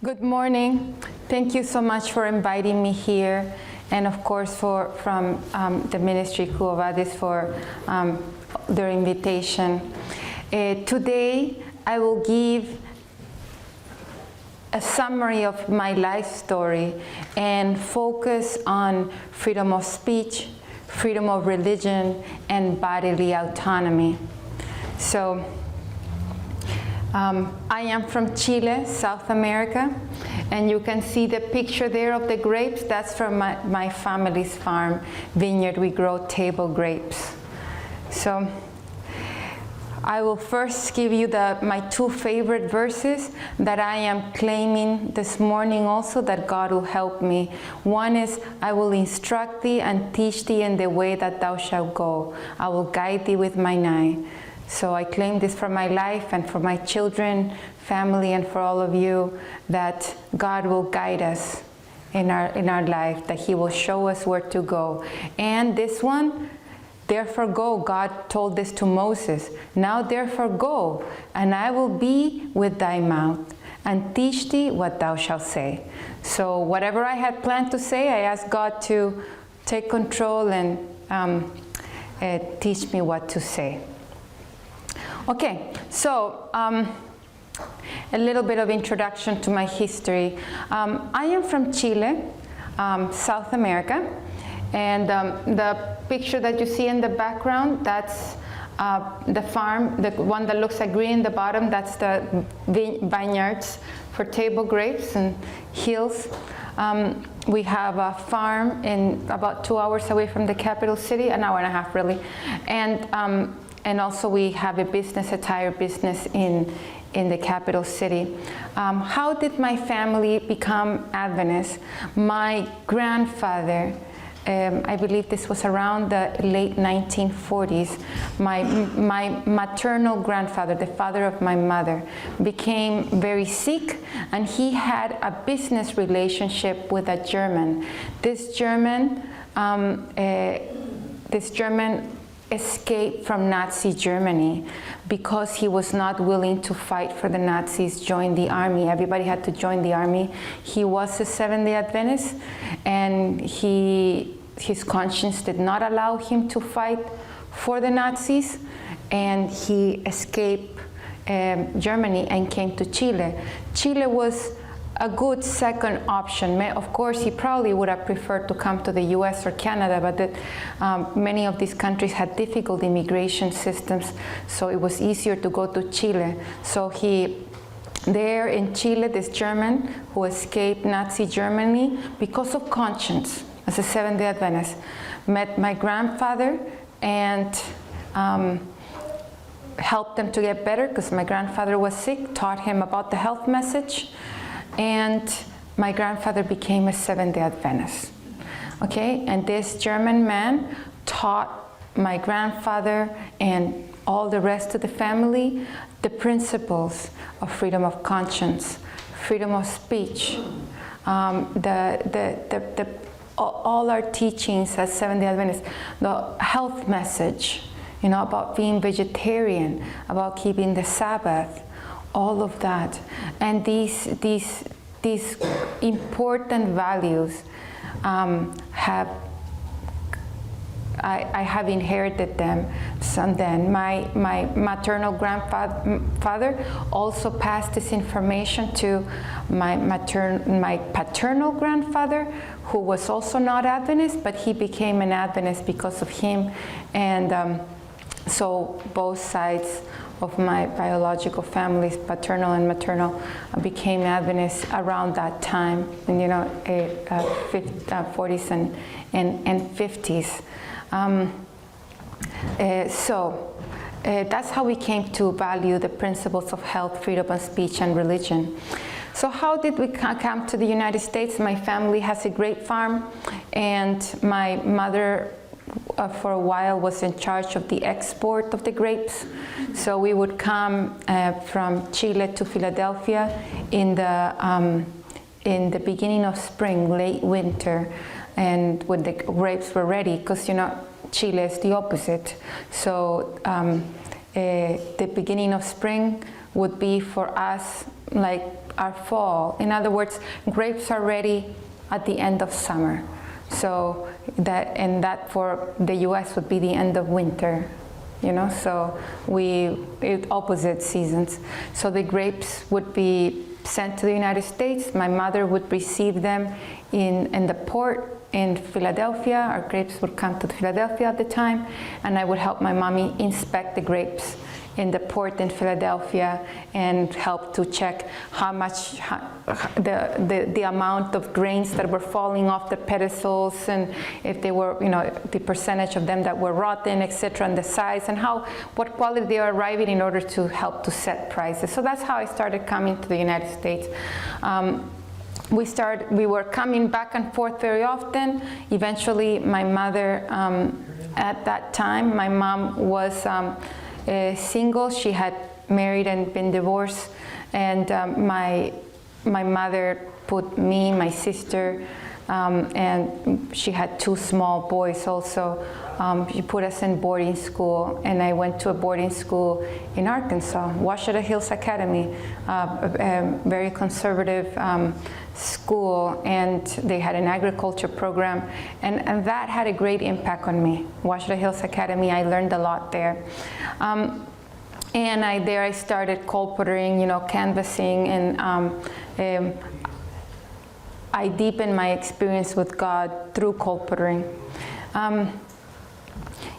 Good morning. Thank you so much for inviting me here, and of course from the ministry Quo Vadis for their invitation. Today I will give a summary of my life story and focus on freedom of speech, freedom of religion, and bodily autonomy. So, I am from Chile, South America, and you can see the picture there of the grapes. That's from my family's farm vineyard. We grow table grapes. So I will first give you my two favorite verses that I am claiming this morning also, that God will help me. One is, I will instruct thee and teach thee in the way that thou shalt go. I will guide thee with mine eye. So I claim this for my life and for my children, family, and for all of you, that God will guide us in our life, that He will show us where to go. And this one, therefore go. God told this to Moses. Now therefore go, and I will be with thy mouth, and teach thee what thou shalt say. So whatever I had planned to say, I asked God to take control and teach me what to say. Okay, so a little bit of introduction to my history. I am from Chile, South America, and the picture that you see in the background, that's the farm, the one that looks like green in the bottom, that's the vineyards for table grapes and hills. We have a farm in about 2 hours away from the capital city, an hour and a half really, and also we have a business, a tire business in the capital city. How did my family become Adventist? My grandfather, I believe this was around the late 1940s, my maternal grandfather, the father of my mother, became very sick, and he had a business relationship with a German. This German escaped from Nazi Germany because he was not willing to fight for the Nazis, join the army. Everybody had to join the army. He was a Seventh-day Adventist, and his conscience did not allow him to fight for the Nazis, and he escaped Germany and came to Chile. Chile was a good second option. Of course, he probably would have preferred to come to the US or Canada, but many of these countries had difficult immigration systems, so it was easier to go to Chile. So there in Chile, this German who escaped Nazi Germany because of conscience, as a Seventh-day Adventist, met my grandfather and helped them to get better, because my grandfather was sick, taught him about the health message, and my grandfather became a Seventh-day Adventist. Okay, and this German man taught my grandfather and all the rest of the family the of freedom of conscience, freedom of speech, all our teachings as Seventh-day Adventists, the health message, about being vegetarian, about keeping the Sabbath, all of that. And these important values I have inherited them from then. My maternal grandfather also passed this information to my paternal grandfather, who was also not Adventist, but he became an Adventist because of him. And so both sides of my biological families, paternal and maternal, became Adventists around that time, in 40s and 50s. So that's how we came to value the principles of health, freedom of speech, and religion. So how did we come to the United States? My family has a grape farm, and my mother for a while was in charge of the export of the grapes. So we would come from Chile to Philadelphia in the beginning of spring, late winter, and when the grapes were ready, because Chile is the opposite. So the beginning of spring would be for us like our fall. In other words, grapes are ready at the end of summer. So that for the US would be the end of winter, you know, so it opposite seasons. So the grapes would be sent to the United States. My mother would receive them in the port in Philadelphia. Our grapes would come to Philadelphia at the time, and I would help my mommy inspect the grapes in the port in Philadelphia and help to check how much the amount of grains that were falling off the pedestals, and if they were, you know, the percentage of them that were rotten, etc., and the size, and what quality they are arriving in order to help to set prices. So that's how I started coming to the United States. We were coming back and forth very often. Eventually, my mother, at that time, my mom was single. She had married and been divorced, and my mother put me, my sister, and she had 2 small boys also. She put us in boarding school, and I went to a boarding school in Arkansas, Washita Hills Academy, a very conservative school, and they had an agriculture program, and that had a great impact on me. Washita Hills Academy, I learned a lot there. And I started colporteuring, you know, canvassing, and I deepened my experience with God through colporteuring.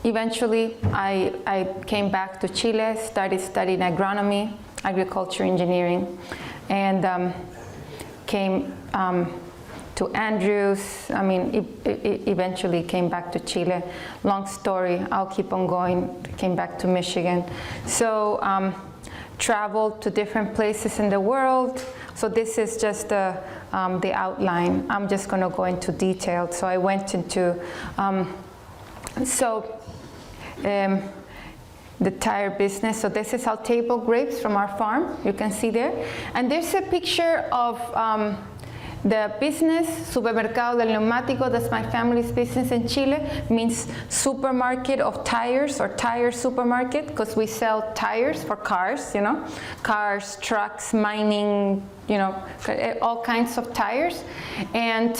Eventually, I came back to Chile, started studying agronomy, agriculture engineering, and came to Andrews. I mean, eventually came back to Chile. Long story, I'll keep on going. Came back to Michigan. So traveled to different places in the world. So this is just the outline. I'm just going to go into detail. So I went into, the tire business. So this is our table grapes from our farm. You can see there. And there's a picture of the business, Supermercado del Neumático. That's my family's business in Chile. Means supermarket of tires, or tire supermarket, because we sell tires for cars, you know, cars, trucks, mining, you know, all kinds of tires. And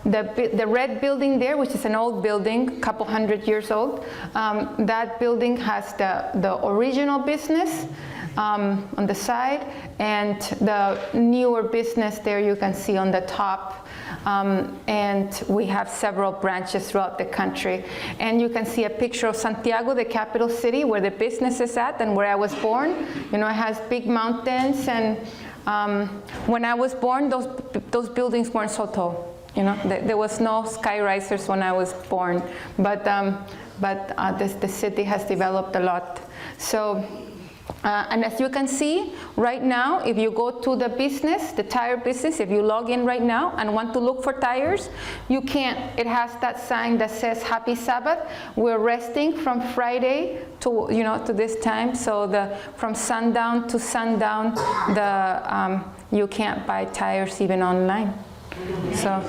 the red building there, which is an old building, a couple 100 years old, that building has the original business on the side, and the newer business there you can see on the top. And we have several branches throughout the country. And you can see a picture of Santiago, the capital city, where the business is at and where I was born. You know, it has big mountains, and when I was born, those buildings weren't so tall. You know, there was no skyrisers when I was born, but the city has developed a lot. So, and as you can see, right now, if you go to the business, the tire business, if you log in right now and want to look for tires, you can't. It has that sign that says Happy Sabbath. We're resting from Friday to, you know, to this time. So from sundown to sundown, you can't buy tires even online. So,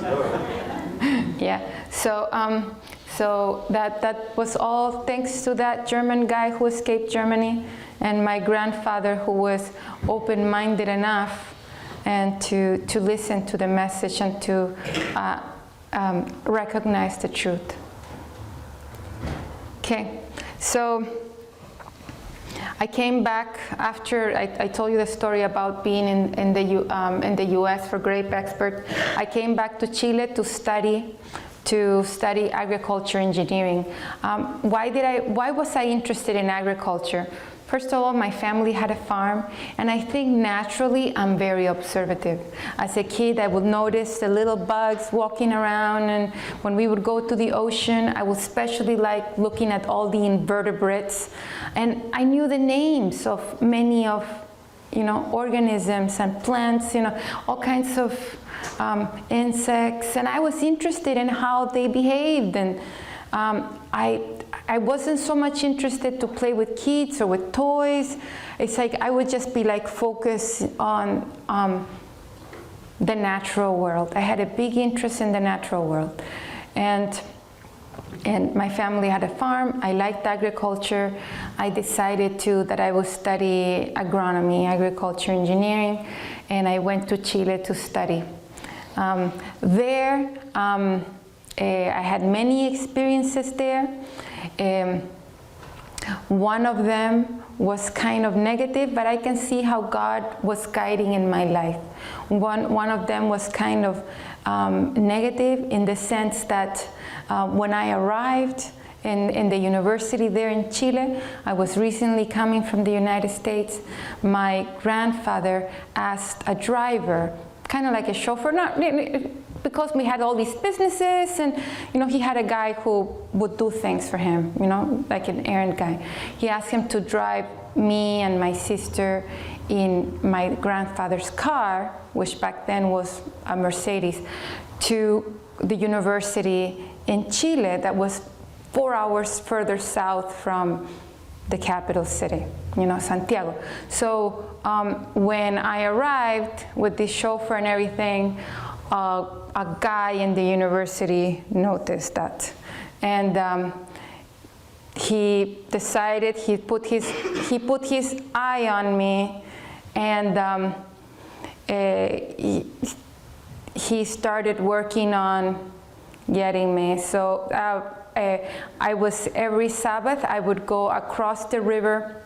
yeah. So that was all thanks to that German guy who escaped Germany, and my grandfather, who was open-minded enough and to listen to the message and to recognize the truth. Okay, so I came back after I told you the story about being in the U.S. for grape expert. I came back to Chile to study agriculture engineering. Why was I interested in agriculture? First of all, my family had a farm, and I think naturally I'm very observative. As a kid, I would notice the little bugs walking around, and when we would go to the ocean, I would especially like looking at all the invertebrates. And I knew the names of many of, you know, organisms and plants, you know, all kinds of insects, and I was interested in how they behaved. And I wasn't so much interested to play with kids or with toys. It's like I would just be like focused on the natural world. I had a big interest in the natural world. And And my family had a farm. I liked agriculture. I decided that I would study agronomy, agriculture engineering, and I went to Chile to study. There, I had many experiences there. One of them was kind of negative, but I can see how God was guiding in my life. One of them was kind of negative in the sense that when I arrived in the university there in Chile, I was recently coming from the United States. My grandfather asked a driver, kind of like a chauffeur, because we had all these businesses, and he had a guy who would do things for him, like an errand guy. He asked him to drive me and my sister in my grandfather's car, which back then was a Mercedes, to the university in Chile that was 4 hours further south from the capital city, Santiago. So when I arrived with this chauffeur and everything, a guy in the university noticed that, and he decided he put his eye on me, and he started working on getting me. So I was, every Sabbath I would go across the river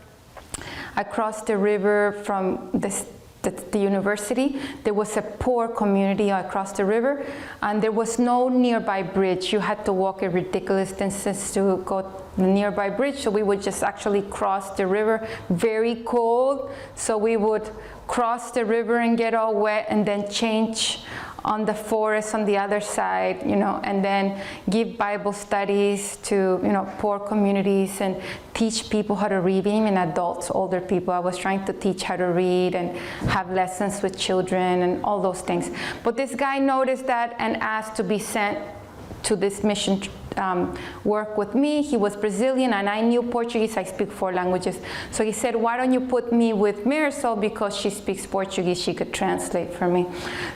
from the university. There was a poor community across the river, and there was no nearby bridge. You had to walk a ridiculous distance to go to the nearby bridge, so we would just actually cross the river, very cold, so we would cross the river and get all wet and then change on the forest on the other side, and then give Bible studies to, poor communities and teach people how to read, even adults, older people. I was trying to teach how to read and have lessons with children and all those things. But this guy noticed that and asked to be sent to this mission work with me. He was Brazilian and I knew Portuguese. I speak 4 languages. So he said, why don't you put me with Marisol, because she speaks Portuguese, she could translate for me.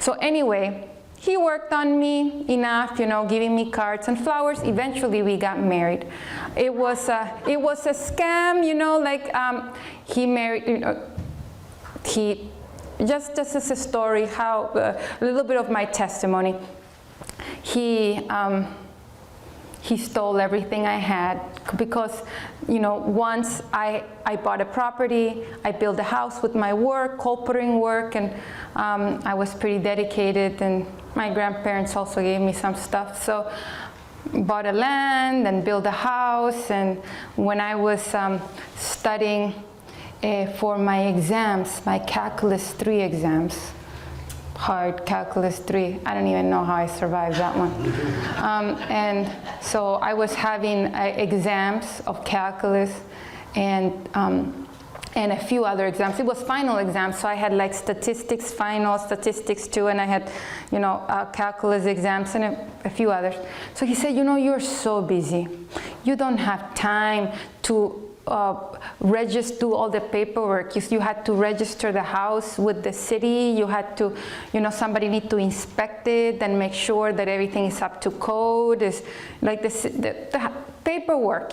So anyway, he worked on me enough, giving me cards and flowers. Eventually we got married. It was a scam, he married, he, just as a story, how, a little bit of my testimony. He stole everything I had, because, once I bought a property, I built a house with my work, colporting work, and I was pretty dedicated, and my grandparents also gave me some stuff. So bought a land and built a house, and when I was studying for my exams, my Calculus 3 exams, hard Calculus 3. I don't even know how I survived that one. And so I was having exams of calculus and a few other exams. It was final exams, so I had like statistics final, statistics 2, and I had, calculus exams and a few others. So he said, you're so busy. You don't have time to do all the paperwork. You had to register the house with the city. You had to, somebody need to inspect it and make sure that everything is up to code. Is like the paperwork,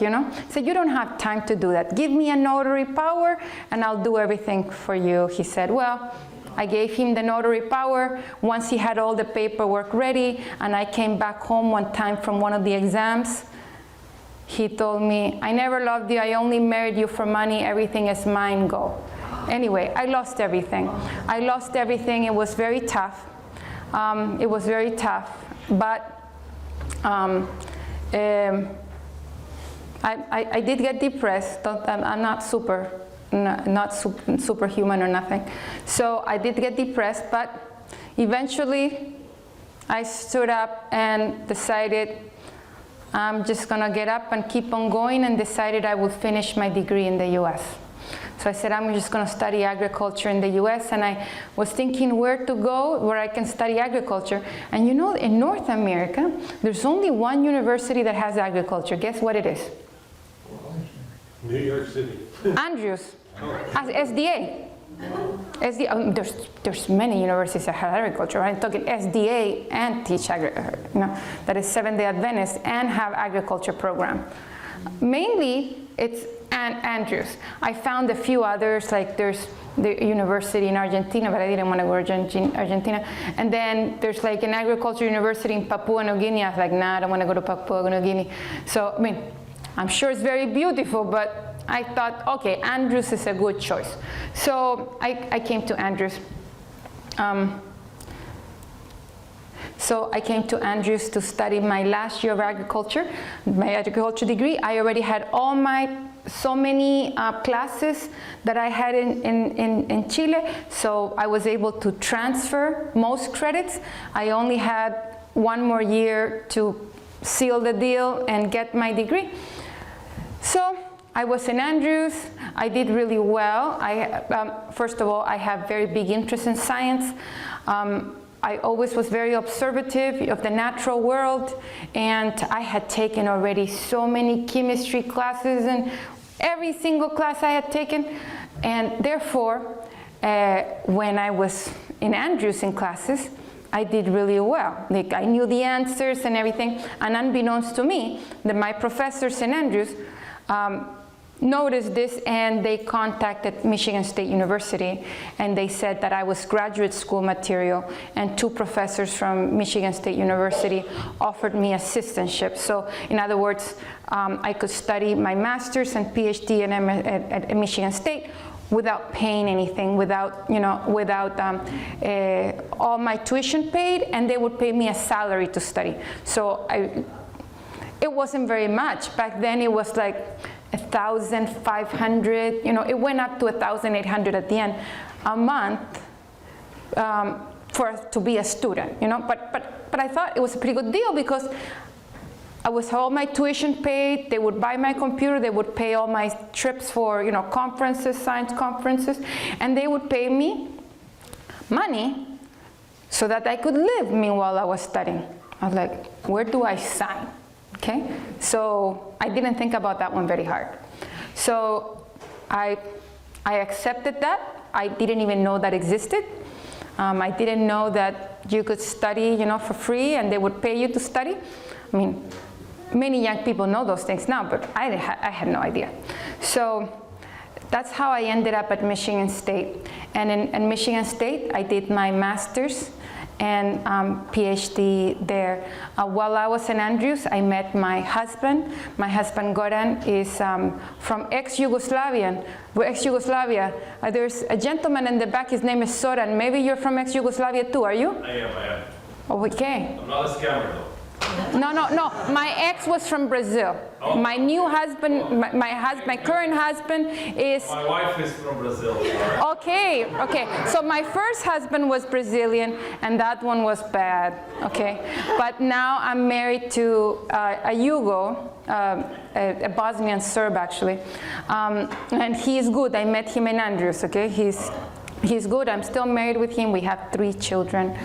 So you don't have time to do that. Give me a notary power and I'll do everything for you. He said, well, I gave him the notary power once he had all the paperwork ready, and I came back home one time from one of the exams. He told me, I never loved you, I only married you for money, everything is mine, go. Anyway, I lost everything. It was very tough. But I did get depressed. I'm not superhuman or nothing. So I did get depressed, but eventually I stood up and decided I'm just gonna get up and keep on going, and decided I would finish my degree in the US. So I said, I'm just gonna study agriculture in the US, and I was thinking where to go, where I can study agriculture. And in North America, there's only one university that has agriculture. Guess what it is? New York City. Andrews, SDA. there's many universities that have agriculture. I'm talking SDA and teach that is Seventh-day Adventist and have agriculture program. Mainly, it's Andrews. I found a few others, like there's the university in Argentina, but I didn't want to go to Argentina. And then there's like an agriculture university in Papua New Guinea. I was like, nah, I don't want to go to Papua New Guinea. So, I mean, I'm sure it's very beautiful, but I thought, okay, Andrews is a good choice. So I came to Andrews. So I came to Andrews to study my last year of agriculture, my agriculture degree. I already had so many classes that I had in Chile, so I was able to transfer most credits. I only had one more year to seal the deal and get my degree. So I was in Andrews. I did really well. First of all, I have very big interest in science. I always was very observative of the natural world, and I had taken already so many chemistry classes, and every single class I had taken, and therefore, when I was in Andrews in classes, I did really well. Like, I knew the answers and everything, and unbeknownst to me, my professors in Andrews noticed this, and they contacted Michigan State University, and they said that I was graduate school material, and 2 professors from Michigan State University offered me assistantship. So in other words, I could study my master's and PhD at Michigan State without paying anything, without all my tuition paid, and they would pay me a salary to study. So it wasn't very much. Back then it was like 1,500, it went up to 1,800 at the end a month to be a student, But I thought it was a pretty good deal because I was all my tuition paid. They would buy my computer. They would pay all my trips for conferences, science conferences, and they would pay me money so that I could live meanwhile I was studying. I was like, where do I sign? Okay, so I didn't think about that one very hard. So I accepted that. I didn't even know that existed. I didn't know that you could study, for free, and they would pay you to study. I mean, many young people know those things now, but I had no idea. So that's how I ended up at Michigan State. And in Michigan State, I did my master's and PhD there. While I was in Andrews, I met my husband. My husband Goran is from ex-Yugoslavia. There's a gentleman in the back, his name is Soran. Maybe you're from ex-Yugoslavia too, are you? I am. Oh, okay. I'm not a scammer though. No. My ex was from Brazil. Oh. My new husband, my current husband is... My wife is from Brazil. Right. Okay. So my first husband was Brazilian, and that one was bad, okay? But now I'm married to a Yugo, a Bosnian Serb, actually. And he's good. I met him in Andrews, okay? He's good. I'm still married with him. We have 3 children.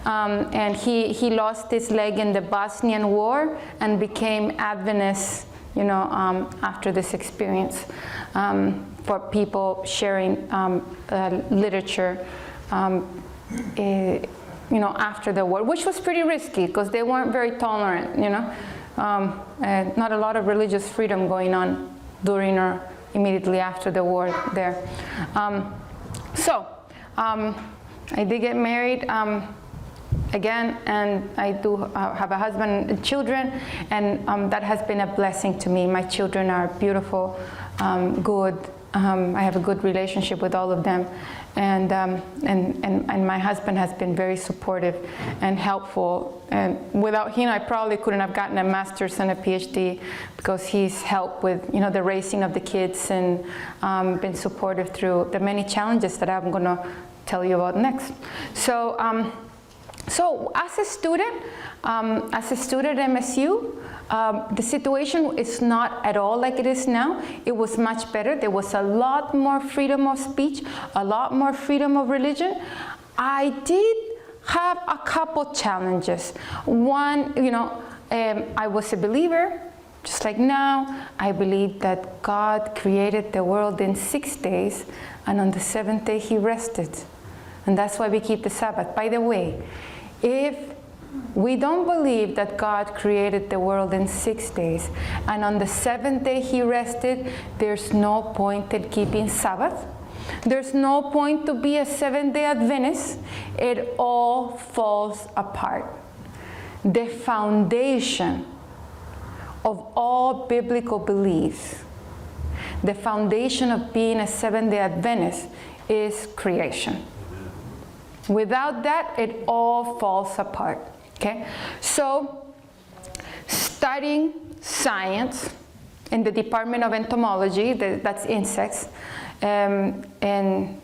And he lost his leg in the Bosnian War and became Adventist, after this experience, for people sharing literature, after the war, which was pretty risky because they weren't very tolerant, not a lot of religious freedom going on during or immediately after the war there. So I did get married again, and I do have a husband and children, and that has been a blessing to me. My children are beautiful, good. I have a good relationship with all of them, and my husband has been very supportive and helpful. And without him, I probably couldn't have gotten a master's and a PhD because he's helped with the raising of the kids and been supportive through the many challenges that I'm going to tell you about next. So as a student at MSU, the situation is not at all like it is now. It was much better. There was a lot more freedom of speech, a lot more freedom of religion. I did have a couple challenges. One, I was a believer, Just like now, I believe that God created the world in 6 days, and on the 7th day he rested. And that's why we keep the Sabbath. By the way, if we don't believe that God created the world in 6 days, and on the 7th day he rested, there's no point in keeping Sabbath. There's no point to be a 7th-day Adventist. It all falls apart. The foundation of all biblical beliefs, the foundation of being a 7th-day Adventist is creation. Without that, it all falls apart. Okay? So, studying science in the Department of Entomology, that's insects, and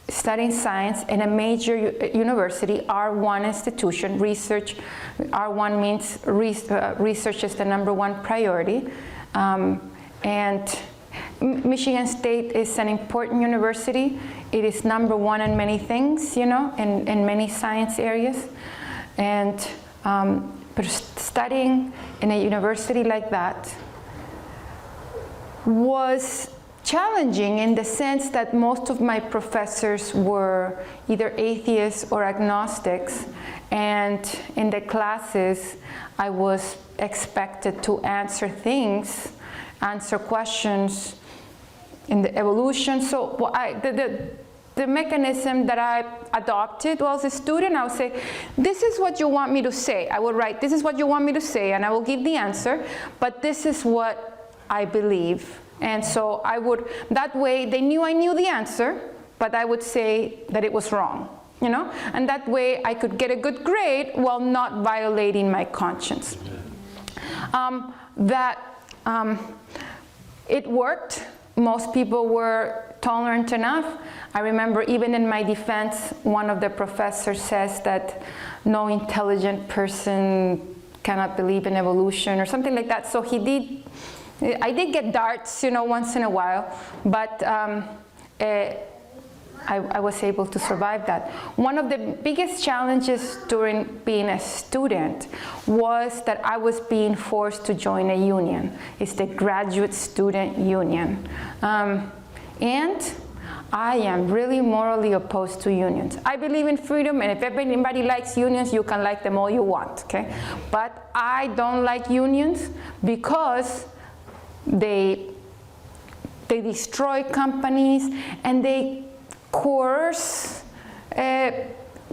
studying science in a major university, R1 institution, research, R1 means research is the #1 priority. And Michigan State is an important university. It is #1 in many things, you know, in many science areas. And but studying in a university like that was challenging in the sense that most of my professors were either atheists or agnostics, and in the classes I was expected to answer questions in the evolution. So the mechanism that I adopted as a student, I would say, this is what you want me to say. I would write, this is what you want me to say, and I will give the answer, but this is what I believe. And so I would, that way they knew I knew the answer, but I would say that it was wrong, you know? And that way I could get a good grade while not violating my conscience. It worked. Most people were tolerant enough. I remember even in my defense, one of the professors says that no intelligent person cannot believe in evolution or something like that. So I did get darts, you know, once in a while, but I was able to survive that. One of the biggest challenges during being a student was that I was being forced to join a union. It's the Graduate Student Union. And I am really morally opposed to unions. I believe in freedom, and if anybody likes unions, you can like them all you want, okay? But I don't like unions because they destroy companies and they coerce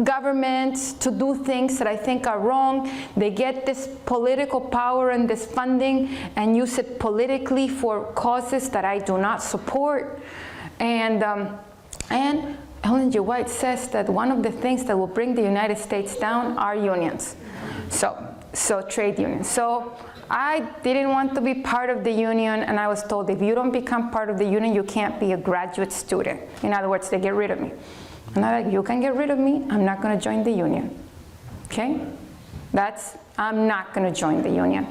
governments to do things that I think are wrong. They get this political power and this funding and use it politically for causes that I do not support. And Ellen G. White says that one of the things that will bring the United States down are unions. So trade unions. So I didn't want to be part of the union, and I was told, if you don't become part of the union, you can't be a graduate student. In other words, they get rid of me. And I'm like, you can get rid of me, I'm not going to join the union. Okay? I'm not going to join the union.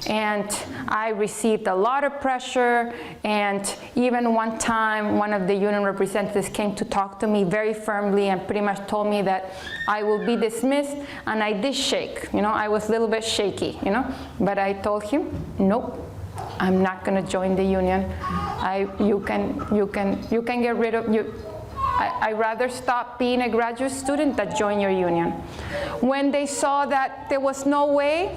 And I received a lot of pressure, and even one time, one of the union representatives came to talk to me very firmly and pretty much told me that I will be dismissed, and I did shake. You know, I was a little bit shaky, you know, but I told him, nope, I'm not going to join the union. You can get rid of you. I'd rather stop being a graduate student than join your union. When they saw that there was no way,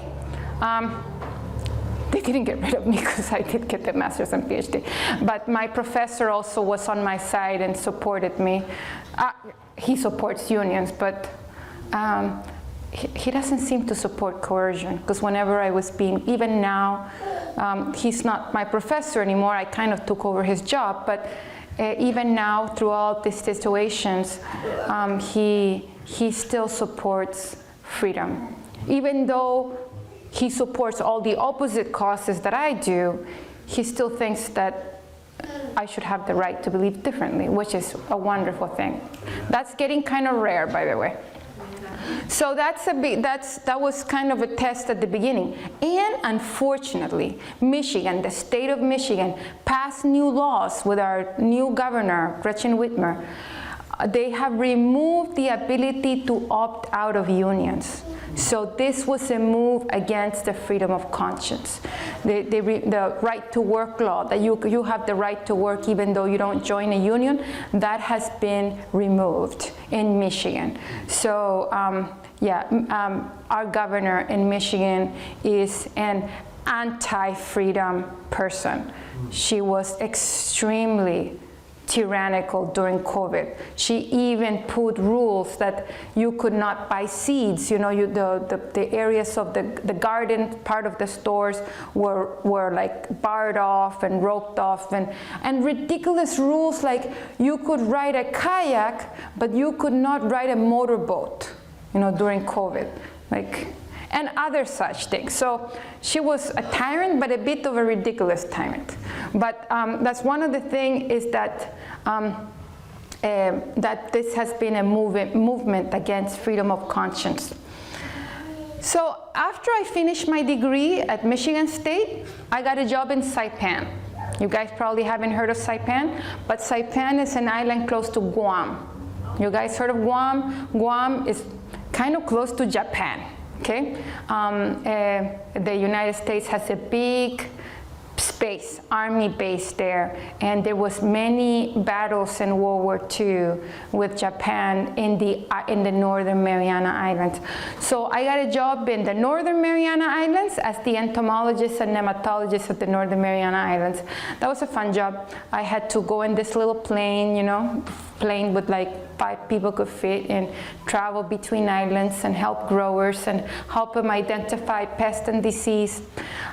they didn't get rid of me because I did get the master's and PhD. But my professor also was on my side and supported me. He supports unions, but he doesn't seem to support coercion, because whenever I was even now, he's not my professor anymore. I kind of took over his job, but even now, throughout these situations, he still supports freedom. Even though he supports all the opposite causes that I do, he still thinks that I should have the right to believe differently, which is a wonderful thing. That's getting kind of rare, by the way. So that was kind of a test at the beginning. And unfortunately, Michigan, the state of Michigan, passed new laws with our new governor, Gretchen Whitmer, they have removed the ability to opt out of unions. So this was a move against the freedom of conscience. The right to work law, that you have the right to work even though you don't join a union, that has been removed in Michigan. So our governor in Michigan is an anti-freedom person. She was extremely tyrannical during COVID. She even put rules that you could not buy seeds. You know, the areas of the garden part of the stores were like barred off and roped off, and ridiculous rules like you could ride a kayak, but you could not ride a motorboat, you know, during COVID. And other such things. So she was a tyrant, but a bit of a ridiculous tyrant. But that's one of the things is that that this has been a movement against freedom of conscience. So after I finished my degree at Michigan State, I got a job in Saipan. You guys probably haven't heard of Saipan, but Saipan is an island close to Guam. You guys heard of Guam? Guam is kind of close to Japan. Okay, the United States has a big space, army base there, and there was many battles in World War II with Japan in the Northern Mariana Islands. So I got a job in the Northern Mariana Islands as the entomologist and nematologist of the Northern Mariana Islands. That was a fun job. I had to go in this little plane, you know, plane with like 5 people could fit, and travel between islands and help growers and help them identify pest and disease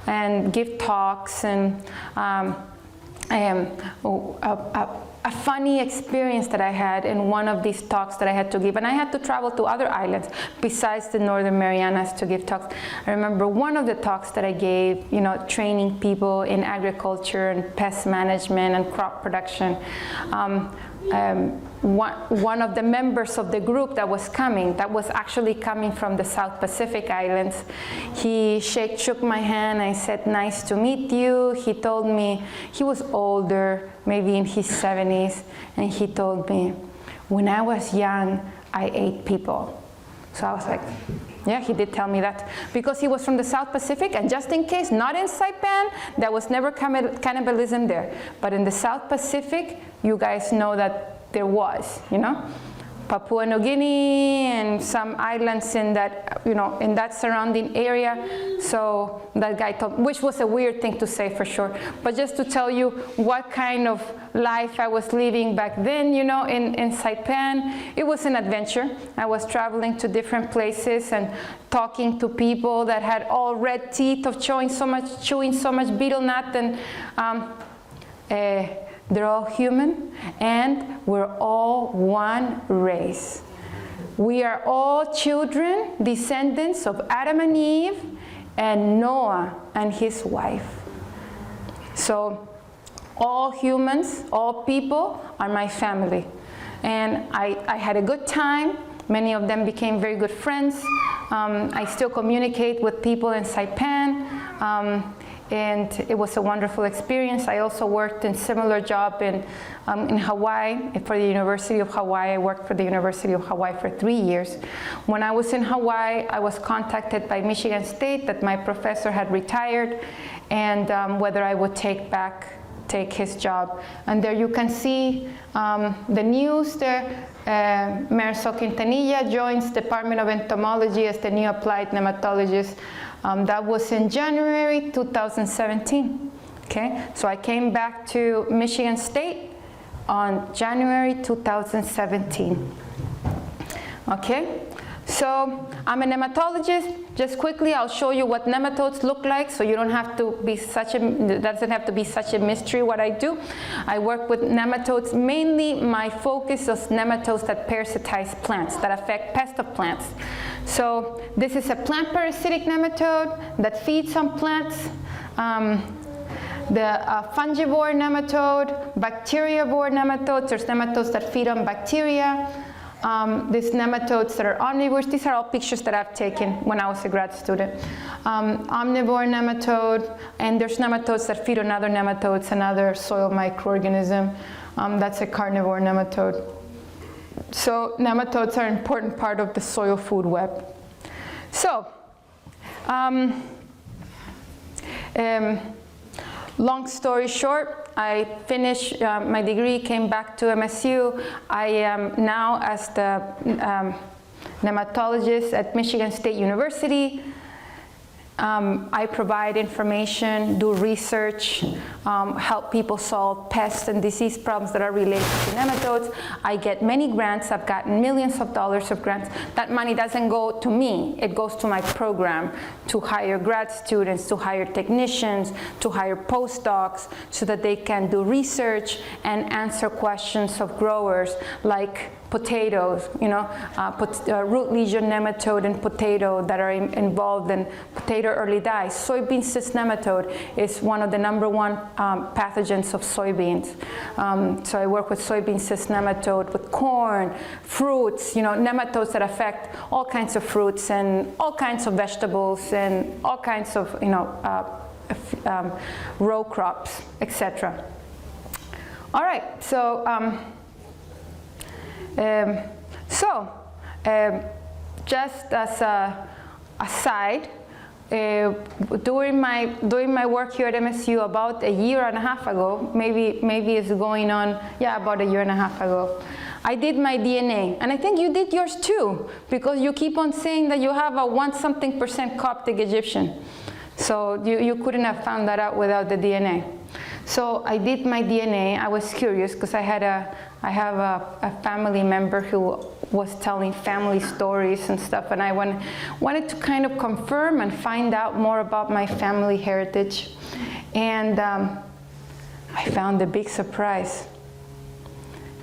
and give talks, and a funny experience that I had in one of these talks that I had to give, and I had to travel to other islands besides the Northern Marianas to give talks. I remember one of the talks that I gave, you know, training people in agriculture and pest management and crop production. One of the members of the group that was coming, that was actually coming from the South Pacific Islands, he shook my hand. I said, "Nice to meet you." He told me, he was older, maybe in his 70s, and he told me, "When I was young, I ate people." So I was like, yeah, he did tell me that. Because he was from the South Pacific, and just in case, not in Saipan, there was never cannibalism there. But in the South Pacific, you guys know that there was, you know? Papua New Guinea and some islands in that, you know, in that surrounding area. So that guy told, which was a weird thing to say for sure, but just to tell you what kind of life I was living back then, you know, in Saipan. It was an adventure. I was traveling to different places and talking to people that had all red teeth of chewing so much betel nut, and they're all human, and we're all one race. We are all children, descendants of Adam and Eve, and Noah and his wife. So all humans, all people are my family. And I had a good time. Many of them became very good friends. I still communicate with people in Saipan. And it was a wonderful experience. I also worked in similar job in Hawaii for the University of Hawaii. I worked for the University of Hawaii for 3 years. When I was in Hawaii, I was contacted by Michigan State that my professor had retired, and whether I would take his job. And there you can see the news there. Marisol Quintanilla joins Department of Entomology as the new applied nematologist. That was in January 2017. Okay, so I came back to Michigan State on January 2017. Okay, so I'm a nematologist. Just quickly, I'll show you what nematodes look like, so you don't have to be doesn't have to be such a mystery what I do. I work with nematodes. Mainly, my focus is nematodes that parasitize plants, that affect pests of plants. So this is a plant parasitic nematode that feeds on plants. The fungivore nematode, bacteriivore nematodes. There's nematodes that feed on bacteria. These nematodes that are omnivores, these are all pictures that I've taken when I was a grad student. Omnivore nematode, and there's nematodes that feed on other nematodes, another soil microorganism. That's a carnivore nematode. So nematodes are an important part of the soil food web. So, long story short, I finished my degree, came back to MSU. I am now as the nematologist at Michigan State University. I provide information, do research, help people solve pest and disease problems that are related to nematodes. I get many grants. I've gotten millions of dollars of grants. That money doesn't go to me. It goes to my program to hire grad students, to hire technicians, to hire postdocs so that they can do research and answer questions of growers like potatoes, root lesion nematode and potato that are involved in potato early die. Soybean cyst nematode is one of the #1 pathogens of soybeans. So I work with soybean cyst nematode, with corn, fruits, nematodes that affect all kinds of fruits and all kinds of vegetables and all kinds of, row crops, etc. All right, so just as a aside, during my work here at MSU about a year and a half ago, maybe it's going on, about a year and a half ago, I did my DNA, and I think you did yours too, because you keep on saying that you have a 1-something% Coptic Egyptian. So you couldn't have found that out without the DNA. So I did my DNA. I was curious because I have a family member who was telling family stories and stuff, and I wanted to kind of confirm and find out more about my family heritage. And I found a big surprise.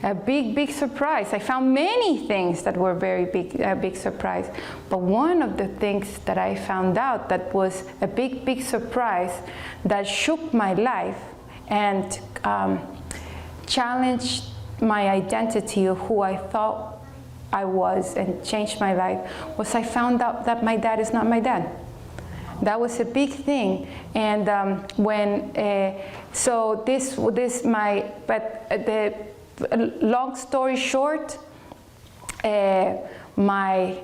A big surprise. I found many things that were very big surprise. But one of the things that I found out that was a big surprise that shook my life and challenged my identity of who I thought I was and changed my life was I found out that my dad is not my dad. That was a big thing. And long story short, my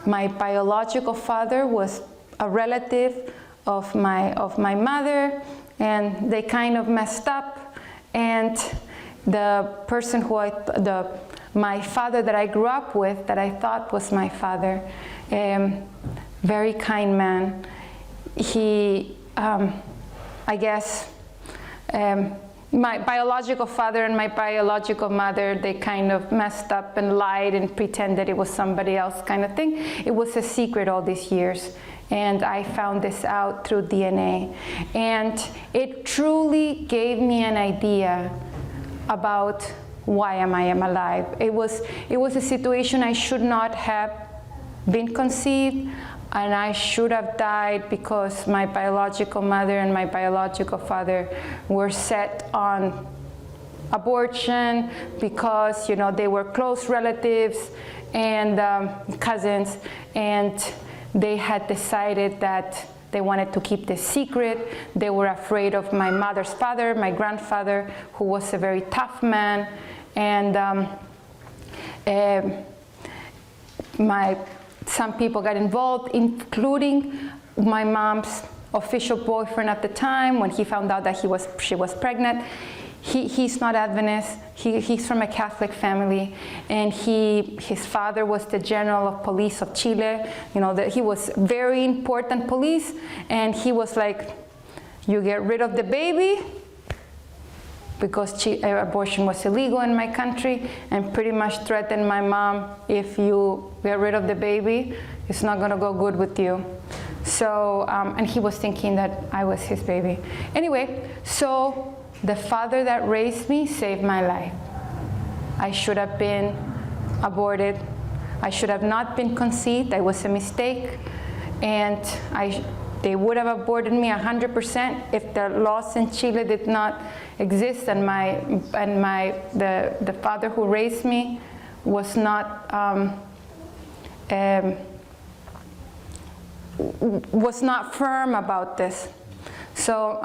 biological father was a relative of my mother, and they kind of messed up. And the person my father that I grew up with, that I thought was my father, very kind man. He, I guess, my biological father and my biological mother, they kind of messed up and lied and pretended it was somebody else kind of thing. It was a secret all these years. And I found this out through DNA. And it truly gave me an idea about why am I alive. It was a situation I should not have been conceived, and I should have died because my biological mother and my biological father were set on abortion because they were close relatives and cousins, and they had decided that they wanted to keep this secret. They were afraid of my mother's father, my grandfather, who was a very tough man, and some people got involved, including my mom's official boyfriend at the time. When he found out that she was pregnant, he's not Adventist. He's from a Catholic family, and his father was the General of Police of Chile. He was very important police, and he was like, "You get rid of the baby," because abortion was illegal in my country, and pretty much threatened my mom, "If you get rid of the baby, it's not gonna go good with you." So, and he was thinking that I was his baby. Anyway, so the father that raised me saved my life. I should have been aborted. I should have not been conceived. That was a mistake. And they would have aborted me 100% if the laws in Chile did not exist, and the father who raised me was not firm about this. So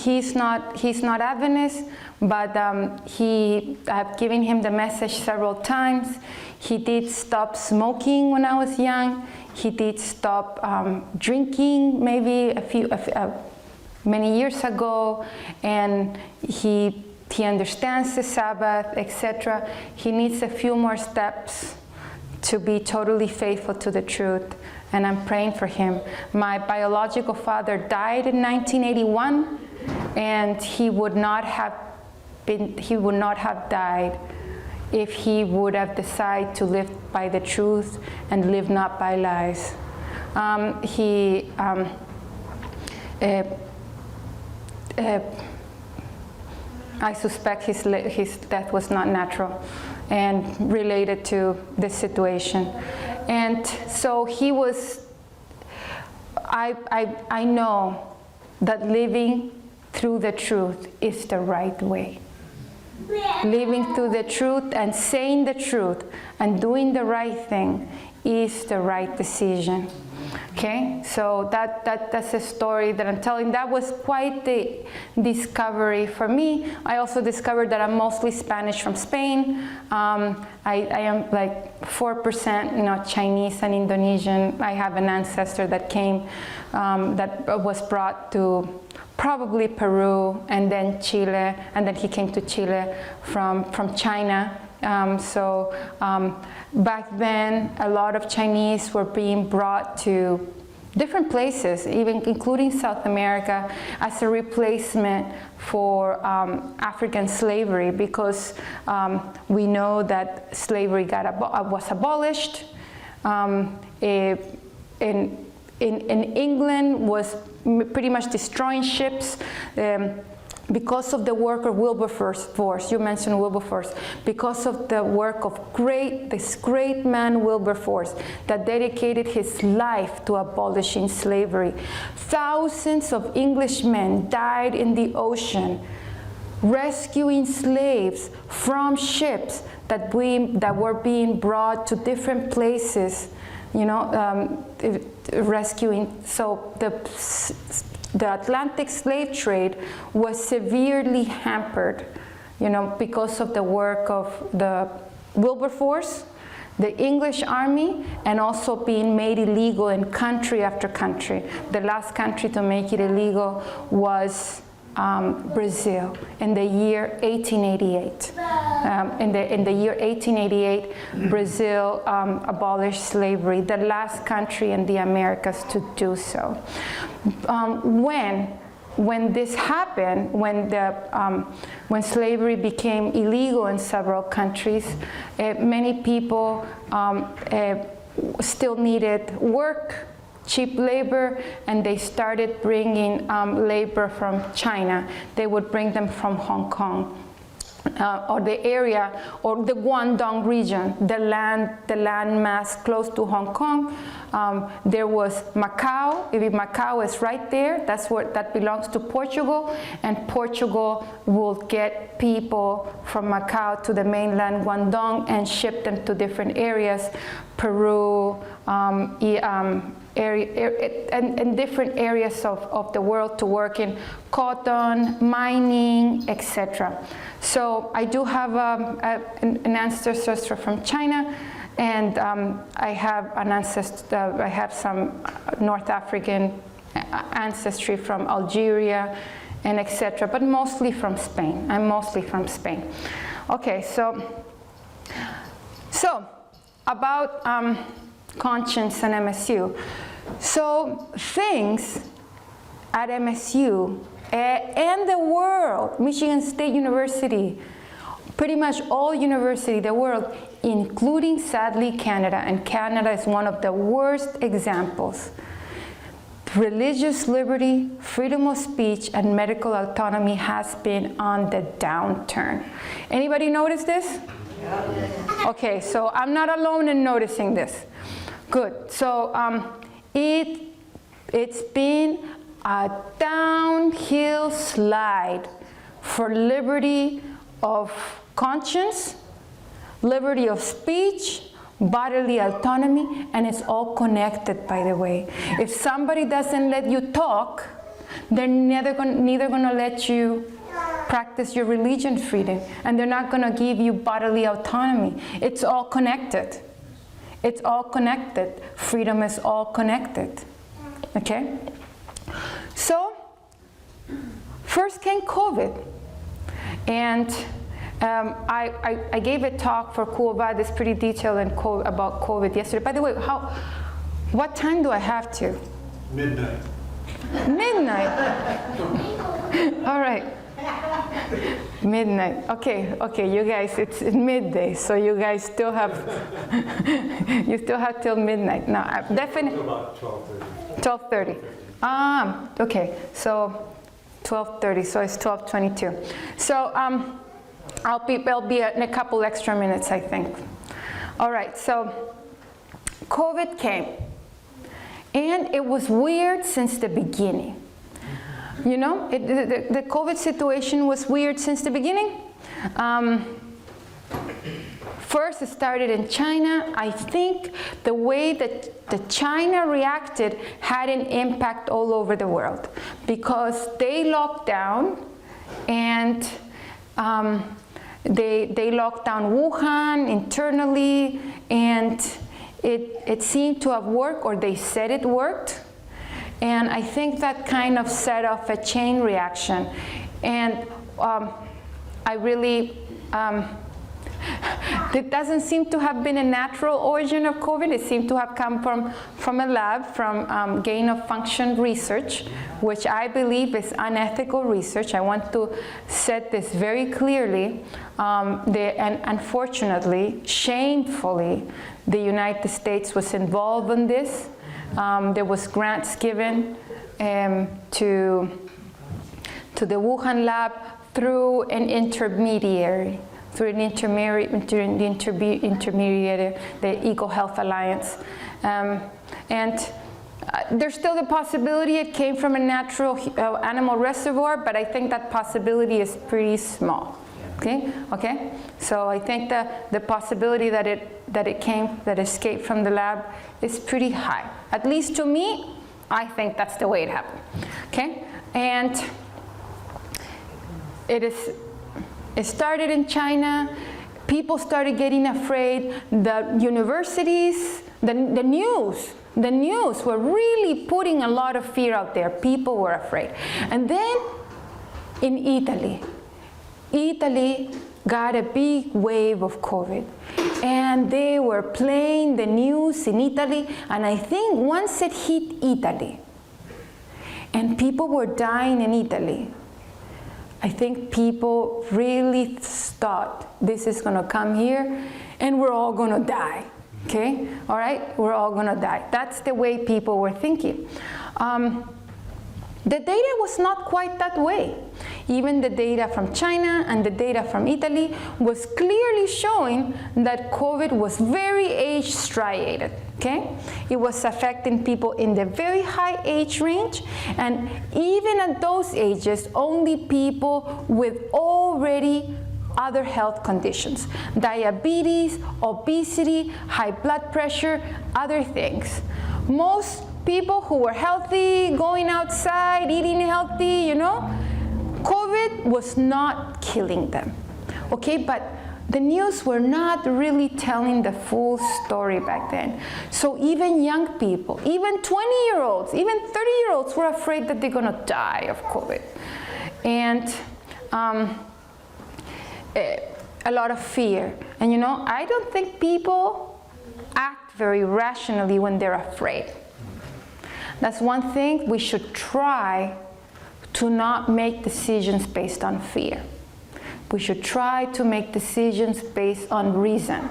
he's not Adventist, but I've given him the message several times. He did stop smoking when I was young. He did stop drinking maybe many years ago, and he understands the Sabbath, etc. He needs a few more steps to be totally faithful to the truth, and I'm praying for him. My biological father died in 1981, and he would not have died if he would have decided to live by the truth and live not by lies. I suspect his death was not natural and related to this situation. And so he was, I know that living through the truth is the right way. Living through the truth and saying the truth and doing the right thing is the right decision. Okay, so that's a story that I'm telling. That was quite the discovery for me. I also discovered that I'm mostly Spanish from Spain. I am like 4%, Chinese and Indonesian. I have an ancestor that came, that was brought to probably Peru and then Chile, and then he came to Chile from China. Back then, a lot of Chinese were being brought to different places, even including South America, as a replacement for African slavery, because we know that slavery was abolished. In England was pretty much destroying ships. Because of the work of Wilberforce, you mentioned Wilberforce, because of the work of this great man Wilberforce that dedicated his life to abolishing slavery. Thousands of Englishmen died in the ocean, rescuing slaves from ships that were being brought to different places, rescuing. So the Atlantic slave trade was severely hampered, because of the work of the Wilberforce, the English army, and also being made illegal in country after country. The last country to make it illegal was Brazil in the year 1888. In the year 1888, Brazil abolished slavery, the last country in the Americas to do so. When this happened, when slavery became illegal in several countries, many people still needed work, cheap labor, and they started bringing labor from China. They would bring them from Hong Kong. Or the area, or the Guangdong region, the land mass close to Hong Kong. There was Macau. Macau is right there. That belongs to Portugal, and Portugal will get people from Macau to the mainland Guangdong and ship them to different areas, Peru, and different areas of the world to work in cotton, mining, etc. So I do have an ancestor from China, and I have an ancestor. I have some North African ancestry from Algeria, and etc. But mostly from Spain. I'm mostly from Spain. Okay, so about conscience and MSU. So things at MSU and the world, Michigan State University, pretty much all university, the world, including sadly Canada, and Canada is one of the worst examples. Religious liberty, freedom of speech, and medical autonomy has been on the downturn. Anybody notice this? Yeah. Okay, so I'm not alone in noticing this. Good. So it's been a downhill slide for liberty of conscience, liberty of speech, bodily autonomy, and it's all connected, by the way. If somebody doesn't let you talk, They're neither going to let you practice your religion freedom, and they're not going to give you bodily autonomy. It's all connected. It's all connected. Freedom is all connected. Okay? So, first came COVID. And I gave a talk for Quo Vadis, pretty detailed about COVID yesterday. By the way, what time do I have to? Midnight. Midnight. All right. Midnight. Okay, you guys, it's midday, so you guys still have till midnight. No, definitely. About 12:30. 12:30. Okay, so 12:30, so it's 12:22. So I'll be in a couple extra minutes, I think. All right, so COVID came, and it was weird since the beginning. You know, the COVID situation was weird since the beginning. First, it started in China. I think the way that China reacted had an impact all over the world, because they locked down, and they locked down Wuhan internally, and it seemed to have worked, or they said it worked. And I think that kind of set off a chain reaction. And I really, it doesn't seem to have been a natural origin of COVID. It seemed to have come from a lab, from gain of function research, which I believe is unethical research. I want to set this very clearly. And unfortunately, shamefully, the United States was involved in this. There was grants given to the Wuhan lab through an intermediary, the Eco Health Alliance. And there's still the possibility it came from a natural animal reservoir, but I think that possibility is pretty small. Okay. So I think the possibility that it escaped from the lab is pretty high. At least to me, I think that's the way it happened. Okay, and it started in China. People started getting afraid. The universities, the news were really putting a lot of fear out there. People were afraid. And then in Italy got a big wave of COVID, and they were playing the news in Italy, and I think once it hit Italy and people were dying in Italy, I think people really thought this is going to come here and we're all going to die. Okay, all right, we're all going to die. That's the way people were thinking. The data was not quite that way. Even the data from China and the data from Italy was clearly showing that COVID was very age striated. Okay? It was affecting people in the very high age range, and even at those ages, only people with already other health conditions, diabetes, obesity, high blood pressure, other things. Most people who were healthy, going outside, eating healthy, COVID was not killing them. Okay, but the news were not really telling the full story back then. So even young people, even 20-year-olds, even 30-year-olds were afraid that they're going to die of COVID. And a lot of fear. And I don't think people act very rationally when they're afraid. That's one thing. We should try to not make decisions based on fear. We should try to make decisions based on reason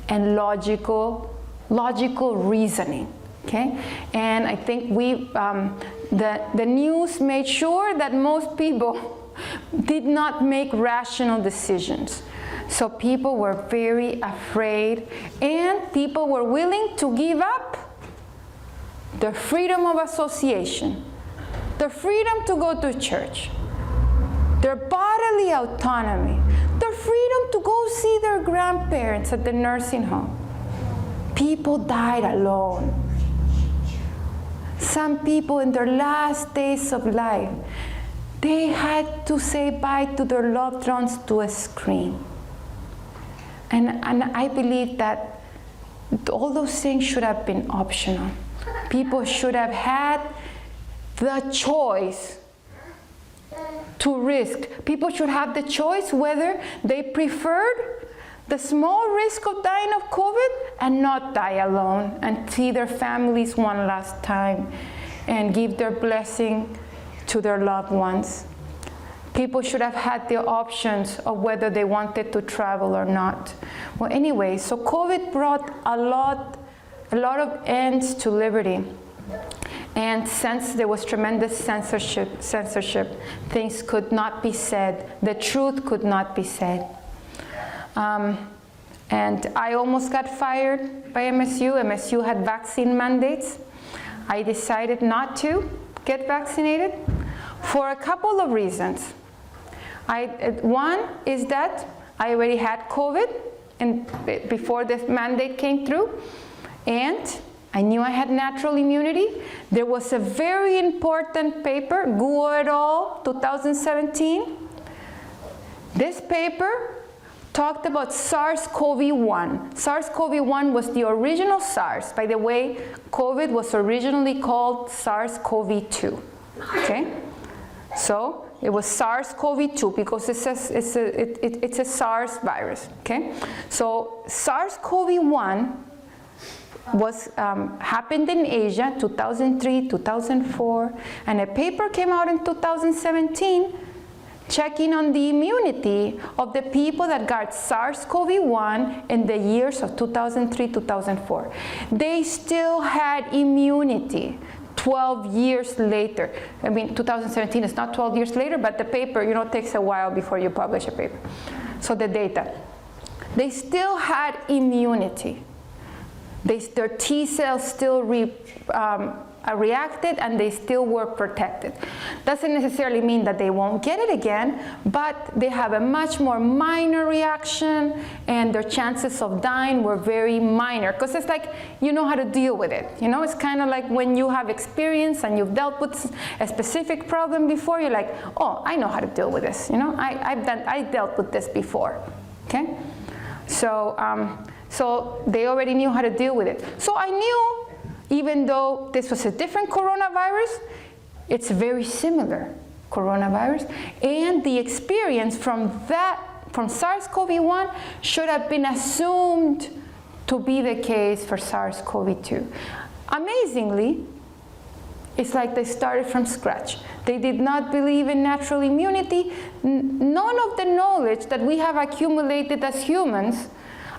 and logical reasoning. Okay, and I think the news made sure that most people did not make rational decisions. So people were very afraid, and people were willing to give up the freedom of association, the freedom to go to church, their bodily autonomy, the freedom to go see their grandparents at the nursing home. People died alone. Some people in their last days of life, they had to say bye to their loved ones to a screen. And I believe that all those things should have been optional. People should have had the choice to risk. People should have the choice whether they preferred the small risk of dying of COVID and not die alone and see their families one last time and give their blessing to their loved ones. People should have had the options of whether they wanted to travel or not. Well, anyway, so COVID brought a lot of ends to liberty. And since there was tremendous censorship, things could not be said. The truth could not be said. And I almost got fired by MSU. MSU had vaccine mandates. I decided not to get vaccinated for a couple of reasons. One is that I already had COVID before this mandate came through, and I knew I had natural immunity. There was a very important paper, Quo et al., 2017. This paper talked about SARS-CoV-1. SARS-CoV-1 was the original SARS. By the way, COVID was originally called SARS-CoV-2. Okay? So it was SARS-CoV-2 because it's a SARS virus. Okay? So SARS-CoV-1 was happened in Asia, 2003, 2004, and a paper came out in 2017 checking on the immunity of the people that got SARS-CoV-1 in the years of 2003, 2004. They still had immunity 12 years later. I mean, 2017 is not 12 years later, but the paper, takes a while before you publish a paper. So the data. They still had immunity. Their T cells still reacted and they still were protected. Doesn't necessarily mean that they won't get it again, but they have a much more minor reaction and their chances of dying were very minor because it's like you know how to deal with it. It's kind of like when you have experience and you've dealt with a specific problem before, you're like, oh, I know how to deal with this. I dealt with this before. Okay? So they already knew how to deal with it. So I knew, even though this was a different coronavirus, it's a very similar coronavirus. And the experience from SARS-CoV-1 should have been assumed to be the case for SARS-CoV-2. Amazingly, it's like they started from scratch. They did not believe in natural immunity. None of the knowledge that we have accumulated as humans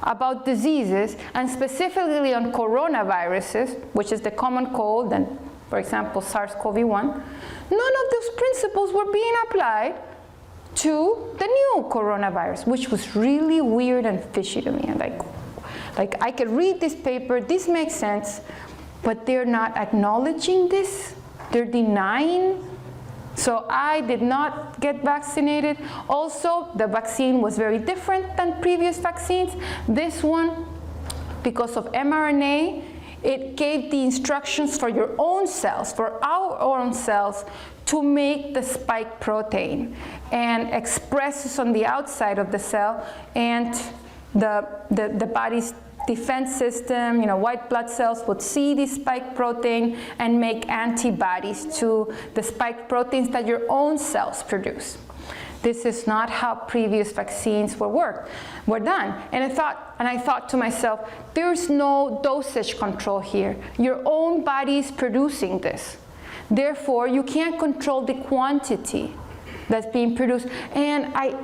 about diseases, and specifically on coronaviruses, which is the common cold, and for example, SARS-CoV-1, none of those principles were being applied to the new coronavirus, which was really weird and fishy to me. And like I could read this paper, this makes sense, but they're not acknowledging this, they're denying. So I did not get vaccinated. Also, the vaccine was very different than previous vaccines. This one, because of mRNA, it gave the instructions for your own cells, for our own cells, to make the spike protein and expresses on the outside of the cell, and the body's defense system, white blood cells would see the spike protein and make antibodies to the spike proteins that your own cells produce. This is not how previous vaccines were done. And I thought to myself, there's no dosage control here. Your own body is producing this. Therefore, you can't control the quantity that's being produced. And I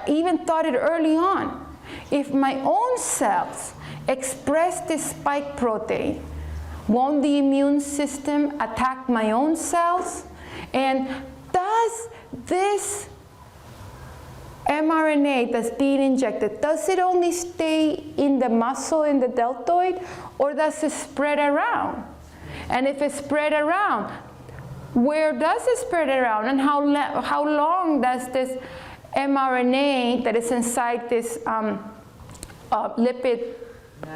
even thought it early on. If my own cells express this spike protein, won't the immune system attack my own cells? And does this mRNA that's being injected, does it only stay in the muscle, in the deltoid, or does it spread around? And if it's spread around, where does it spread around? And how long does this mRNA that is inside this lipid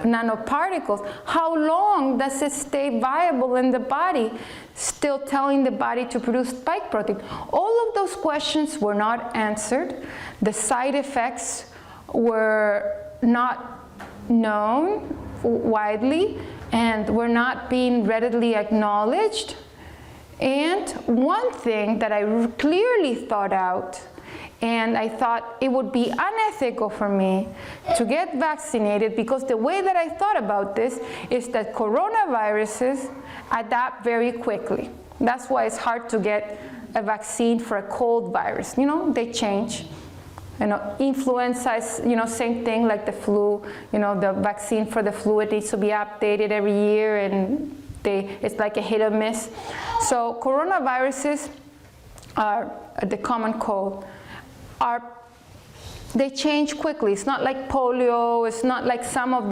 nanoparticles, how long does it stay viable in the body, still telling the body to produce spike protein? All of those questions were not answered. The side effects were not known widely and were not being readily acknowledged. And one thing that I clearly thought out, and I thought it would be unethical for me to get vaccinated, because the way that I thought about this is that coronaviruses adapt very quickly. That's why it's hard to get a vaccine for a cold virus. You know, they change. You know, influenza is, you know, same thing like the flu. You know, the vaccine for the flu, it needs to be updated every year, and it's like a hit or miss. So coronaviruses are the common cold. They change quickly. It's not like polio. It's not like some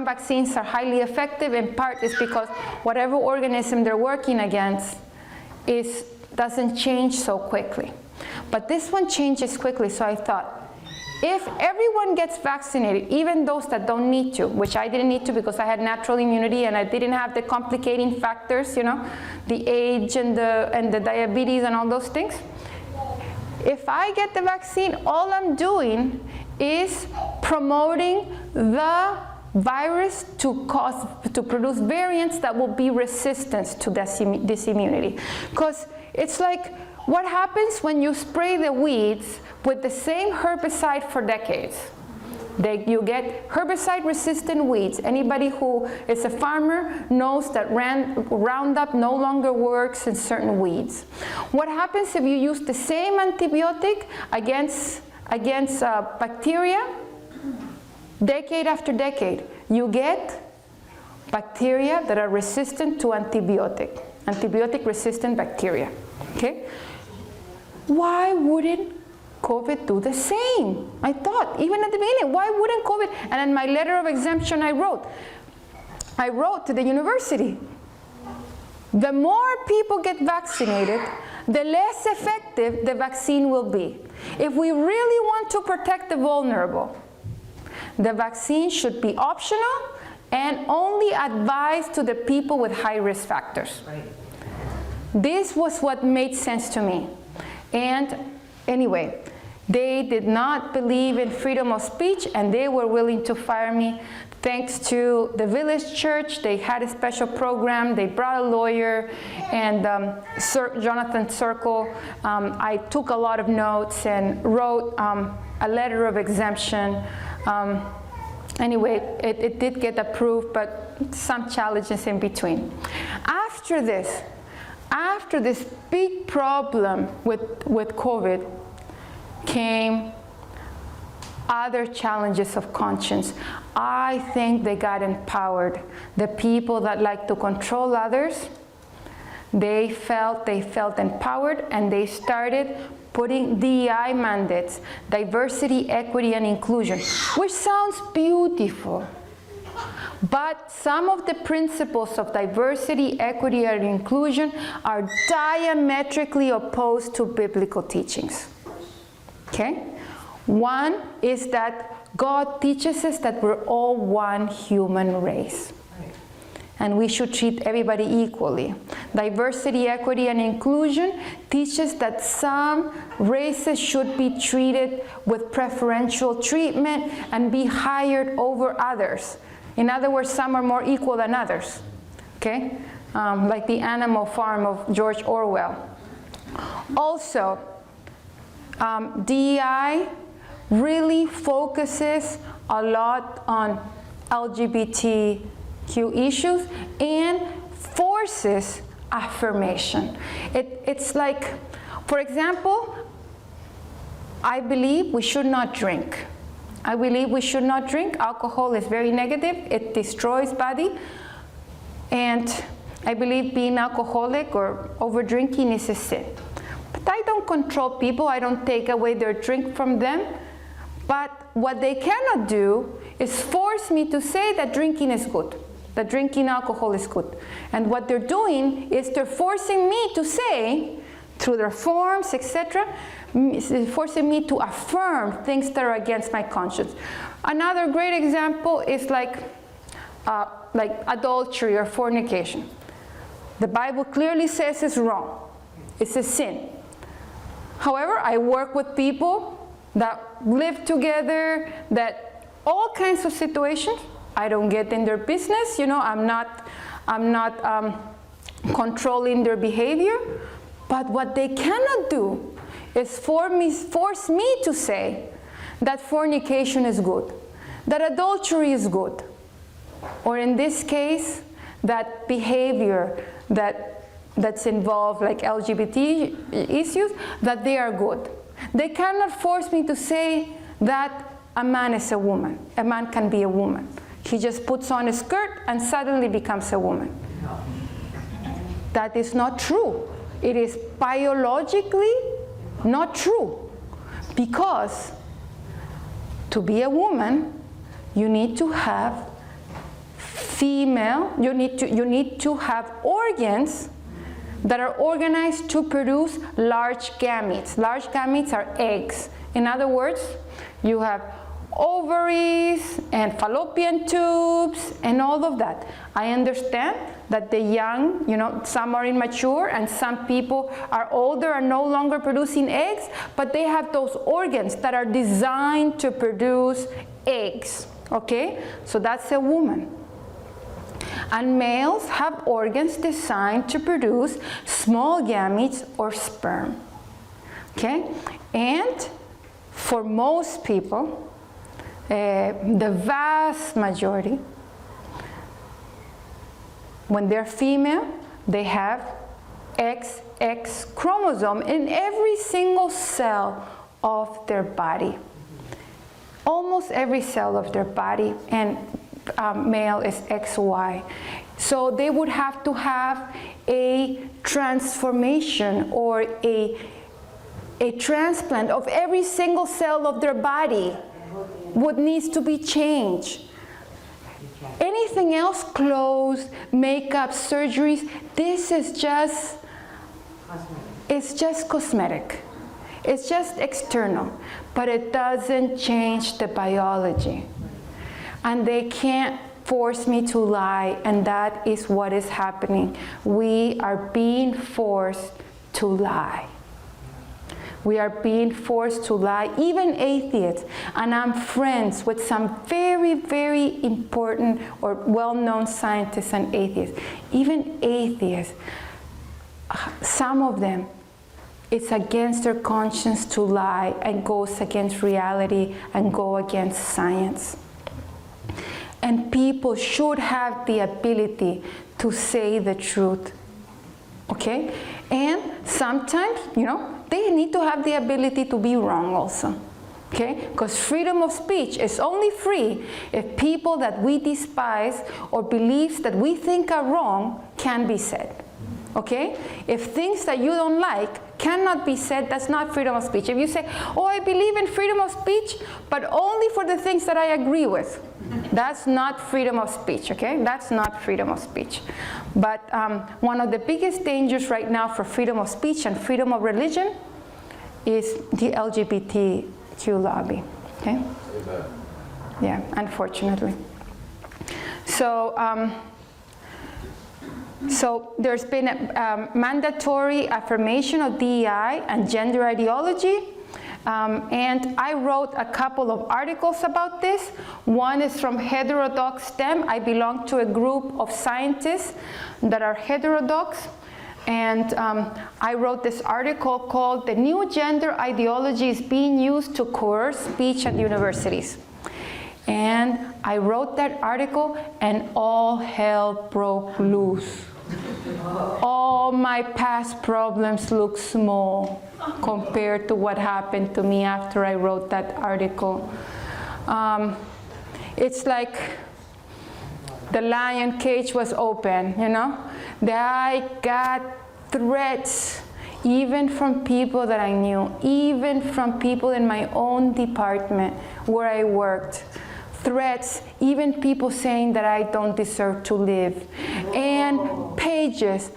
vaccines are highly effective. In part, is because whatever organism they're working against doesn't change so quickly. But this one changes quickly. So I thought, if everyone gets vaccinated, even those that don't need to, which I didn't need to because I had natural immunity and I didn't have the complicating factors, you know, the age and the diabetes and all those things. If I get the vaccine, all I'm doing is promoting the virus to produce variants that will be resistant to this immunity. Because it's like, what happens when you spray the weeds with the same herbicide for decades? You get herbicide-resistant weeds. Anybody who is a farmer knows that Roundup no longer works in certain weeds. What happens if you use the same antibiotic against bacteria? Decade after decade, you get bacteria that are resistant to antibiotic-resistant bacteria. Okay? Why wouldn't COVID do the same? I thought, even at the beginning, why wouldn't COVID? And in my letter of exemption I wrote to the university, the more people get vaccinated, the less effective the vaccine will be. If we really want to protect the vulnerable, the vaccine should be optional and only advised to the people with high risk factors. Right. This was what made sense to me. And anyway, they did not believe in freedom of speech, and they were willing to fire me. Thanks to the village church, they had a special program. They brought a lawyer, and Jonathan Circle. I took a lot of notes and wrote a letter of exemption. Anyway, it did get approved, but some challenges in between. After this big problem with COVID, came other challenges of conscience. I think they got empowered. The people that like to control others, they felt empowered, and they started putting DEI mandates, diversity, equity, and inclusion, which sounds beautiful. But some of the principles of diversity, equity, and inclusion are diametrically opposed to biblical teachings. Okay? One is that God teaches us that we're all one human race. And we should treat everybody equally. Diversity, equity, and inclusion teaches that some races should be treated with preferential treatment and be hired over others. In other words, some are more equal than others. Okay? Like the Animal Farm of George Orwell. Also, DEI really focuses a lot on LGBTQ issues and forces affirmation. It's like, for example, I believe we should not drink. I believe we should not drink. Alcohol is very negative. It destroys body. And I believe being alcoholic or over drinking is a sin. But I don't control people. I don't take away their drink from them. But what they cannot do is force me to say that drinking is good, that drinking alcohol is good. And what they're doing is they're forcing me to say, through their forms, etc., forcing me to affirm things that are against my conscience. Another great example is like adultery or fornication. The Bible clearly says it's wrong. It's a sin. However, I work with people that live together, that all kinds of situations, I don't get in their business, I'm not controlling their behavior, but what they cannot do is force me to say that fornication is good, that adultery is good, or in this case, that behavior that's involved, like LGBT issues, that they are good. They cannot force me to say that a man is a woman. A man can be a woman. He just puts on a skirt and suddenly becomes a woman. That is not true. It is biologically not true. Because to be a woman, you need to have you need to have organs that are organized to produce large gametes. Large gametes are eggs. In other words, you have ovaries and fallopian tubes and all of that. I understand that the young, some are immature and some people are older and no longer producing eggs, but they have those organs that are designed to produce eggs, okay? So that's a woman. And males have organs designed to produce small gametes or sperm, okay? And for most people, the vast majority, when they're female, they have XX chromosome in every single cell of their body. Almost every cell of their body, and male is XY. So they would have to have a transformation or a transplant of every single cell of their body would needs to be changed. Anything else, clothes, makeup, surgeries, this is just, it's just cosmetic. It's just external, but it doesn't change the biology. And they can't force me to lie, and that is what is happening. We are being forced to lie. We are being forced to lie, even atheists. And I'm friends with some very, very important or well-known scientists and atheists. Even atheists, some of them, it's against their conscience to lie and goes against reality and go against science. And people should have the ability to say the truth, okay? And sometimes, they need to have the ability to be wrong also, okay? Because freedom of speech is only free if people that we despise or beliefs that we think are wrong can be said, okay? If things that you don't like cannot be said, that's not freedom of speech. If you say, oh, I believe in freedom of speech, but only for the things that I agree with, that's not freedom of speech, okay? That's not freedom of speech. But one of the biggest dangers right now for freedom of speech and freedom of religion is the LGBTQ lobby, okay? Yeah, unfortunately. So, so there's been a mandatory affirmation of DEI and gender ideology. And I wrote a couple of articles about this. One is from Heterodox STEM. I belong to a group of scientists that are heterodox. And I wrote this article called "The New Gender Ideology is Being Used to Coerce Speech at Universities." And I wrote that article and all hell broke loose. All my past problems look small compared to what happened to me after I wrote that article. It's like the lion cage was open, that I got threats even from people that I knew, even from people in my own department where I worked. Threats, even people saying that I don't deserve to live, and pages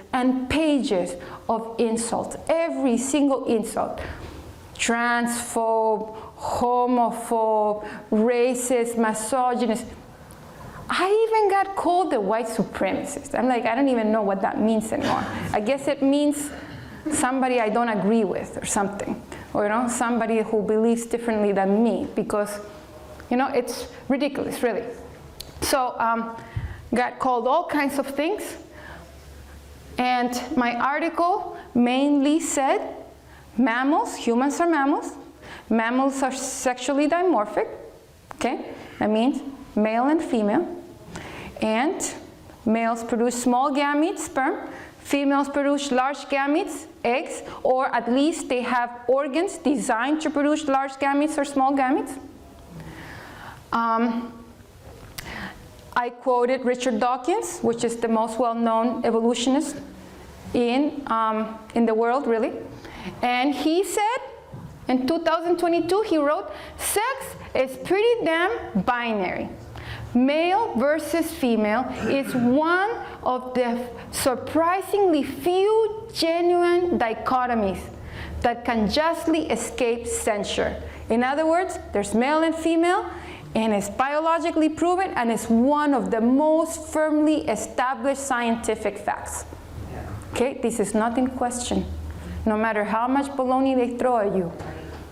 of insults, every single insult. Transphobe, homophobe, racist, misogynist. I even got called a white supremacist. I'm like, I don't even know what that means anymore. I guess it means somebody I don't agree with or something. Or, somebody who believes differently than me, because, it's ridiculous, really. So, got called all kinds of things. And my article mainly said mammals, humans are mammals. Mammals are sexually dimorphic, okay? That means male and female. And males produce small gametes, sperm. Females produce large gametes, eggs, or at least they have organs designed to produce large gametes or small gametes. I quoted Richard Dawkins, which is the most well-known evolutionist in the world, really. And he said, in 2022, he wrote, sex is pretty damn binary. Male versus female is one of the surprisingly few genuine dichotomies that can justly escape censure. In other words, there's male and female, and it's biologically proven, and it's one of the most firmly established scientific facts. Okay, this is not in question. No matter how much baloney they throw at you,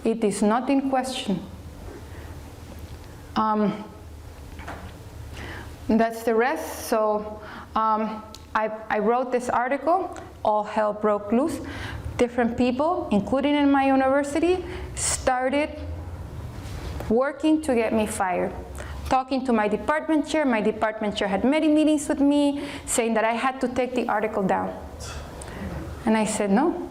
it is not in question. That's the rest. So I wrote this article, all hell broke loose. Different people, including in my university, started working to get me fired. Talking to my department chair had many meetings with me, saying that I had to take the article down. And I said, no,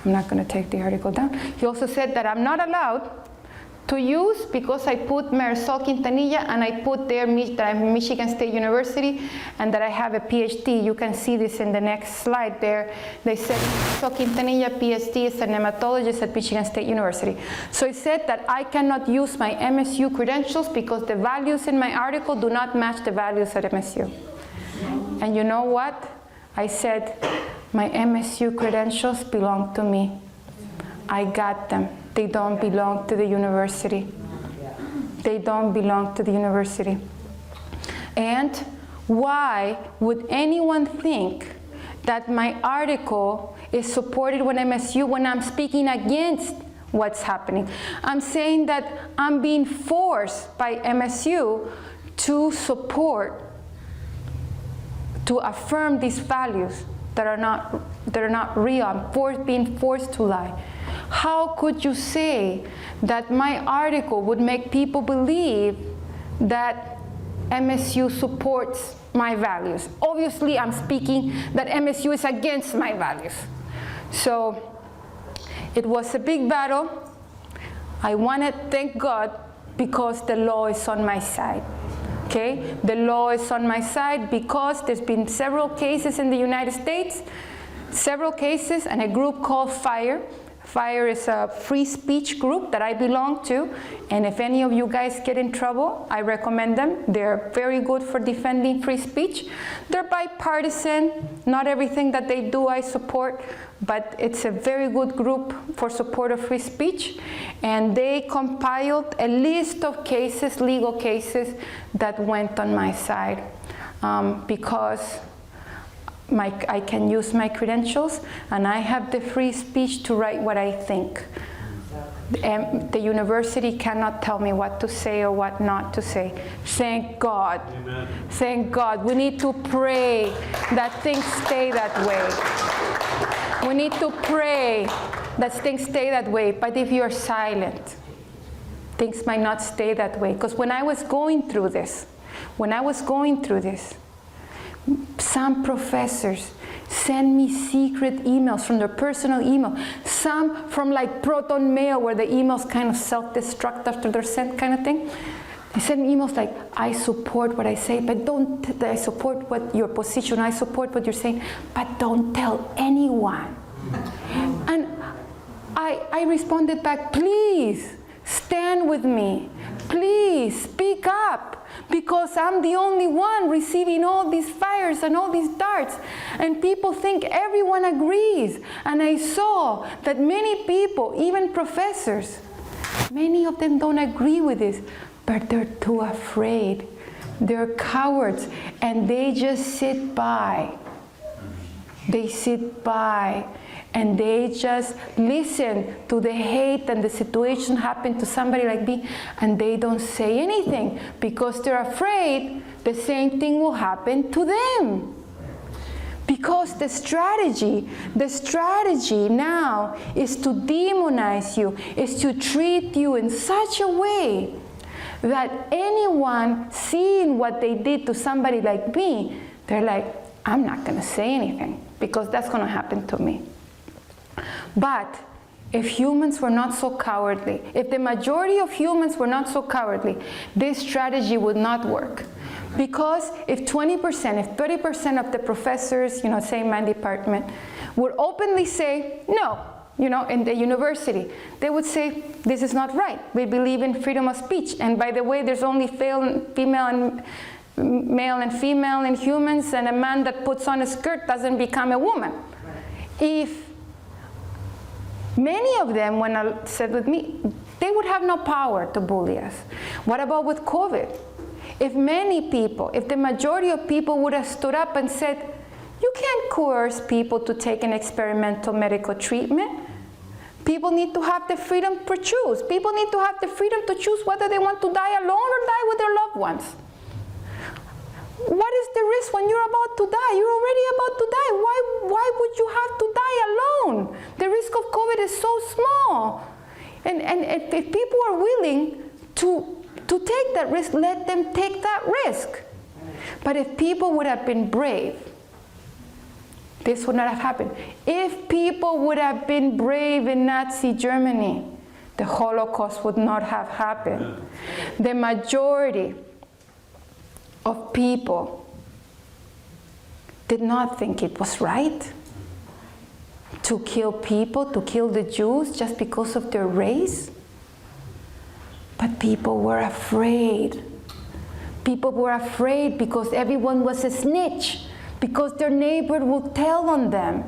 I'm not going to take the article down. He also said that I'm not allowed to use, because I put Marisol Quintanilla and I put there that I'm Michigan State University and that I have a PhD. You can see this in the next slide there. They said Marisol Quintanilla, PhD, is a nematologist at Michigan State University. So it said that I cannot use my MSU credentials because the values in my article do not match the values at MSU. And you know what? I said, my MSU credentials belong to me. I got them. They don't belong to the university. They don't belong to the university. And why would anyone think that my article is supported with MSU when I'm speaking against what's happening? I'm saying that I'm being forced by MSU to support, to affirm these values that are not real. I'm being forced to lie. How could you say that my article would make people believe that MSU supports my values? Obviously, I'm speaking that MSU is against my values. So it was a big battle. I want to thank God because the law is on my side. Okay? The law is on my side because there's been several cases in the United States, and a group called FIRE. FIRE is a free speech group that I belong to, and if any of you guys get in trouble, I recommend them. They're very good for defending free speech. They're bipartisan. Not everything that they do I support, but it's a very good group for support of free speech, and they compiled a list of cases, legal cases, that went on my side because I can use my credentials, and I have the free speech to write what I think. The university cannot tell me what to say or what not to say. Thank God. Amen. Thank God. We need to pray that things stay that way. We need to pray that things stay that way. But if you're silent, things might not stay that way. Because when I was going through this, some professors send me secret emails from their personal email. Some from like Proton Mail, where the emails kind of self-destruct after they're sent, kind of thing. They send me emails like, I support what I say, but I support what your position, I support what you're saying, but don't tell anyone. And I responded back, please stand with me. Please speak up, because I'm the only one receiving all these fires and all these darts, and people think everyone agrees. And I saw that many people, even professors, Many of them don't agree with this, but they're too afraid. They're cowards, and they just sit by. They sit by, and they just listen to the hate and the situation happen to somebody like me, and they don't say anything because they're afraid the same thing will happen to them. Because the strategy now is to demonize you, is to treat you in such a way that anyone seeing what they did to somebody like me, they're like, I'm not going to say anything because that's going to happen to me. But if humans were not so cowardly, if the majority of humans were not so cowardly, this strategy would not work. Because if 20%, if 30% of the professors, say in my department, would openly say no, in the university, they would say, this is not right. We believe in freedom of speech. And by the way, there's only male and female in humans, and a man that puts on a skirt doesn't become a woman. If many of them, when I said with me, they would have no power to bully us. What about with COVID? If many people, if the majority of people would have stood up and said, you can't coerce people to take an experimental medical treatment. People need to have the freedom to choose. People need to have the freedom to choose whether they want to die alone or die with their loved ones. What is the risk when you're about to die? You're already about to die. Why would you have to die alone? The risk of COVID is so small. And if people are willing to take that risk, let them take that risk. But if people would have been brave, this would not have happened. If people would have been brave in Nazi Germany, the Holocaust would not have happened. The majority of people did not think it was right to kill people, to kill the Jews just because of their race. But people were afraid. People were afraid because everyone was a snitch, because their neighbor would tell on them.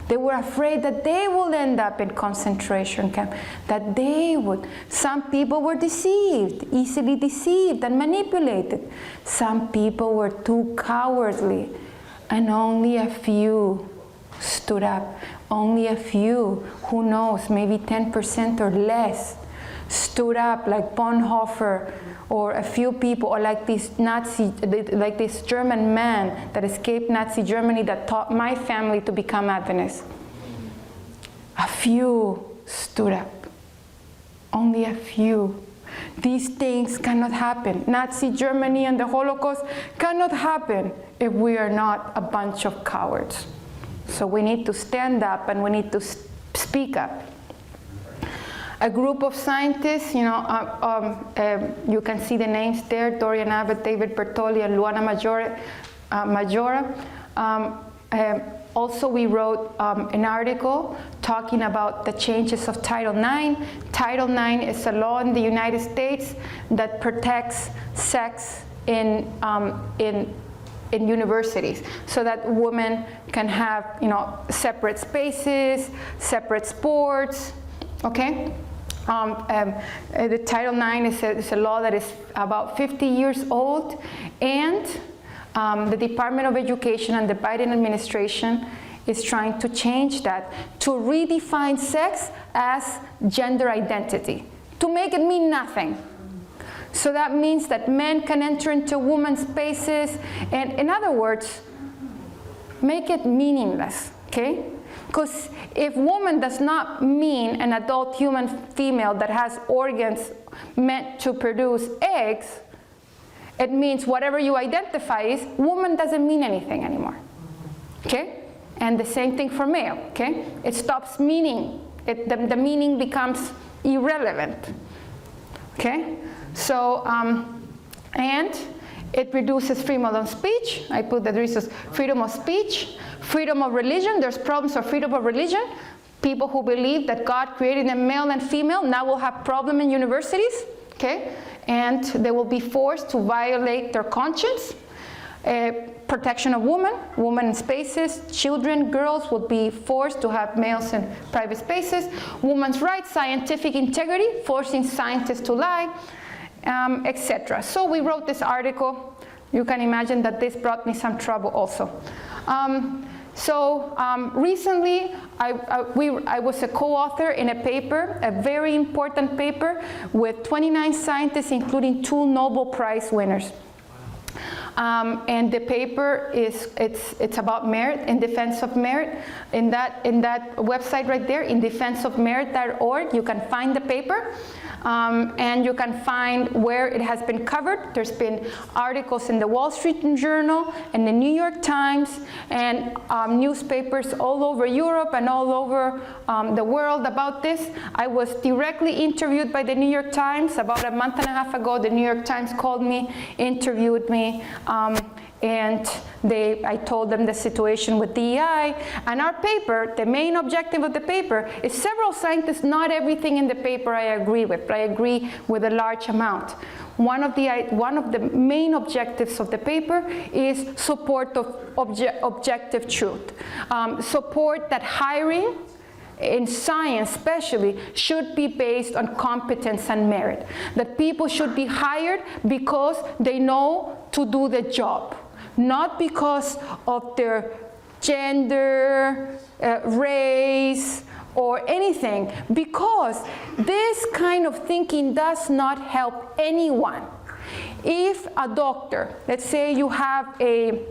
They were afraid that they will end up in concentration camp, that they would. Some people were deceived, easily deceived and manipulated. Some people were too cowardly, and only a few stood up. Only a few, who knows, maybe 10% or less, stood up, like Bonhoeffer, or a few people, or like this German man that escaped Nazi Germany that taught my family to become Adventists. A few stood up. Only a few. These things cannot happen. Nazi Germany and the Holocaust cannot happen if we are not a bunch of cowards. So we need to stand up and we need to speak up. A group of scientists, you can see the names there, Dorian Abbott, David Bertolli, and Luana Majora. Also, we wrote an article talking about the changes of Title IX. Title IX is a law in the United States that protects sex in universities, so that women can have, separate spaces, separate sports. Okay. The Title IX is a law that is about 50 years old, and the Department of Education and the Biden administration is trying to change that, to redefine sex as gender identity, to make it mean nothing. So that means that men can enter into women's spaces, and in other words, make it meaningless, okay? Because if woman does not mean an adult human female that has organs meant to produce eggs, it means whatever you identify is, woman doesn't mean anything anymore, okay? And the same thing for male, okay? It stops meaning, the meaning becomes irrelevant, okay? So, and it reduces freedom of speech. I put that there is freedom of speech, freedom of religion. There's problems of freedom of religion. People who believe that God created them male and female now will have problem in universities, okay? And they will be forced to violate their conscience. Protection of women in spaces, children, girls would be forced to have males in private spaces, women's rights, scientific integrity, forcing scientists to lie, etc. So we wrote this article. You can imagine that this brought me some trouble also. Recently, I was a co-author in a paper, a very important paper, with 29 scientists, including 2 Nobel Prize winners. And the paper it's about merit, in defense of merit. In that website right there, indefenseofmerit.org, you can find the paper. And you can find where it has been covered. There's been articles in the Wall Street Journal and the New York Times and newspapers all over Europe and all over the world about this. I was directly interviewed by the New York Times about a month and a half ago. The New York Times called me, interviewed me, and I told them the situation with DEI. And our paper, the main objective of the paper, is several scientists. Not everything in the paper I agree with, but I agree with a large amount. One of the main objectives of the paper is support of objective truth. Support that hiring, in science especially, should be based on competence and merit. That people should be hired because they know to do the job, not because of their gender, race, or anything, because this kind of thinking does not help anyone. If a doctor, let's say you have a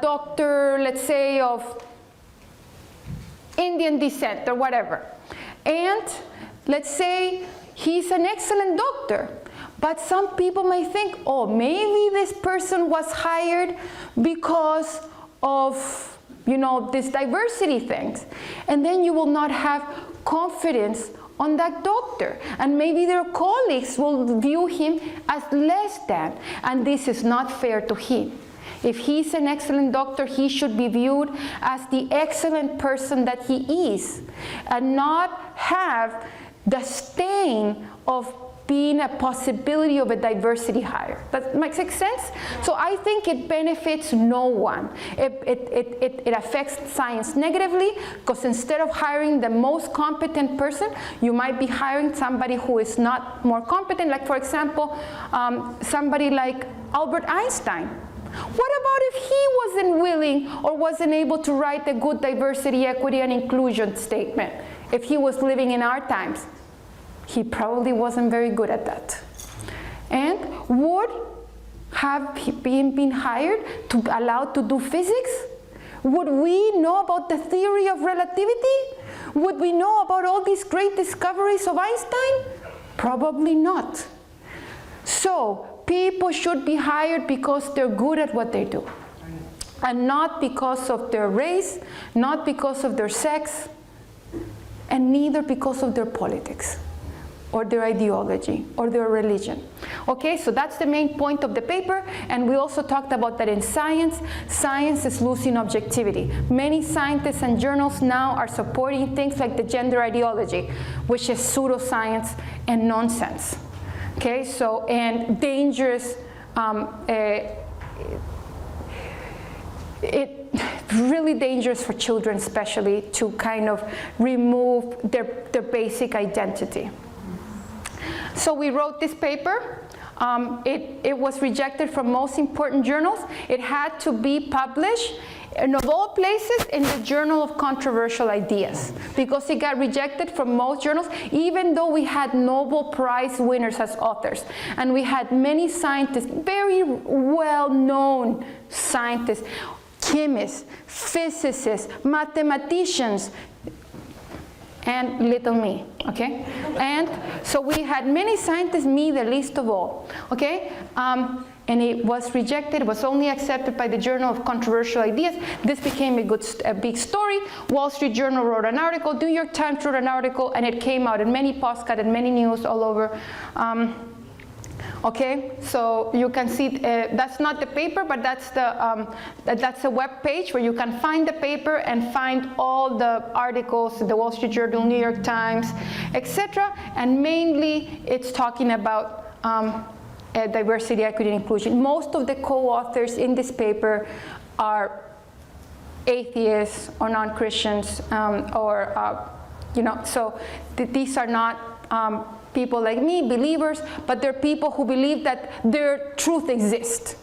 doctor, let's say of Indian descent or whatever, and let's say he's an excellent doctor, but some people may think, oh, maybe this person was hired because of, you know, this diversity things, and then you will not have confidence on that doctor, and maybe their colleagues will view him as less than, and this is not fair to him. If he's an excellent doctor, he should be viewed as the excellent person that he is, and not have the stain of being a possibility of a diversity hire. That makes sense? So I think it benefits no one. It affects science negatively, because instead of hiring the most competent person, you might be hiring somebody who is not more competent. Like, for example, somebody like Albert Einstein. What about if he wasn't willing or wasn't able to write a good diversity, equity, and inclusion statement? If he was living in our times, he probably wasn't very good at that. And would have he been hired to allowed to do physics? Would we know about the theory of relativity? Would we know about all these great discoveries of Einstein? Probably not. So people should be hired because they're good at what they do, and not because of their race, not because of their sex, and neither because of their politics, or their ideology, or their religion. Okay, so that's the main point of the paper, and we also talked about that in science. Science is losing objectivity. Many scientists and journals now are supporting things like the gender ideology, which is pseudoscience and nonsense. Okay, so, and dangerous, really dangerous for children especially, to kind of remove their basic identity. So we wrote this paper. It was rejected from most important journals. It had to be published, and of all places, in the Journal of Controversial Ideas, because it got rejected from most journals, even though we had Nobel Prize winners as authors. And we had many scientists, very well-known scientists, chemists, physicists, mathematicians, and little me, okay? And so we had many scientists, me the least of all, okay? And it was rejected. It was only accepted by the Journal of Controversial Ideas. This became a big story. Wall Street Journal wrote an article, New York Times wrote an article, and it came out in many podcasts and many news all over. Okay, so you can see, that's not the paper, but that's a web page where you can find the paper and find all the articles, the Wall Street Journal, New York Times, etc. And mainly it's talking about diversity, equity, and inclusion. Most of the co-authors in this paper are atheists or non-Christians, so these are not people like me, believers, but they're people who believe that their truth exists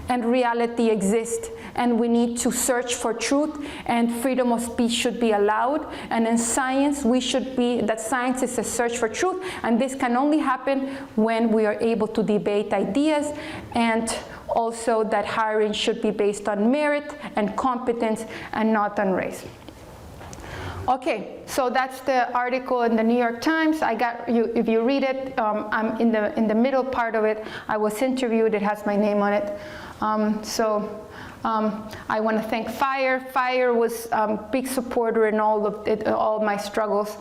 and reality exists, and we need to search for truth, and freedom of speech should be allowed. And in science, that science is a search for truth, and this can only happen when we are able to debate ideas, and also that hiring should be based on merit and competence and not on race. Okay, so that's the article in the New York Times. I got you. If you read it, I'm in the middle part of it. I was interviewed. It has my name on it. I want to thank Fire. Fire was a big supporter in all my struggles.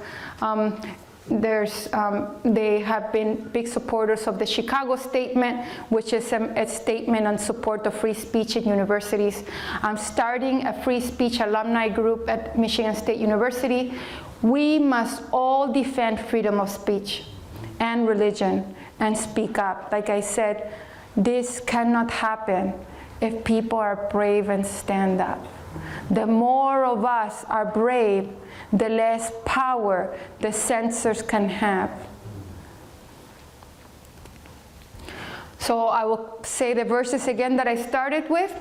They have been big supporters of the Chicago Statement, which is a statement on support of free speech in universities. I'm starting a free speech alumni group at Michigan State University. We must all defend freedom of speech and religion and speak up. Like I said, this cannot happen if people are brave and stand up. The more of us are brave, the less power the censors can have. So I will say the verses again that I started with.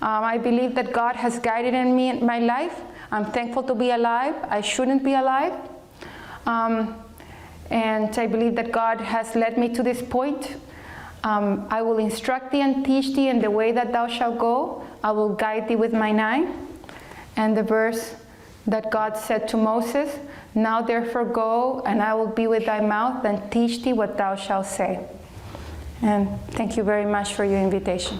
I believe that God has guided me in my life. I'm thankful to be alive. I shouldn't be alive. And I believe that God has led me to this point. I will instruct thee and teach thee in the way that thou shalt go. I will guide thee with mine eye. And the verse that God said to Moses, now therefore go, and I will be with thy mouth and teach thee what thou shalt say. And thank you very much for your invitation.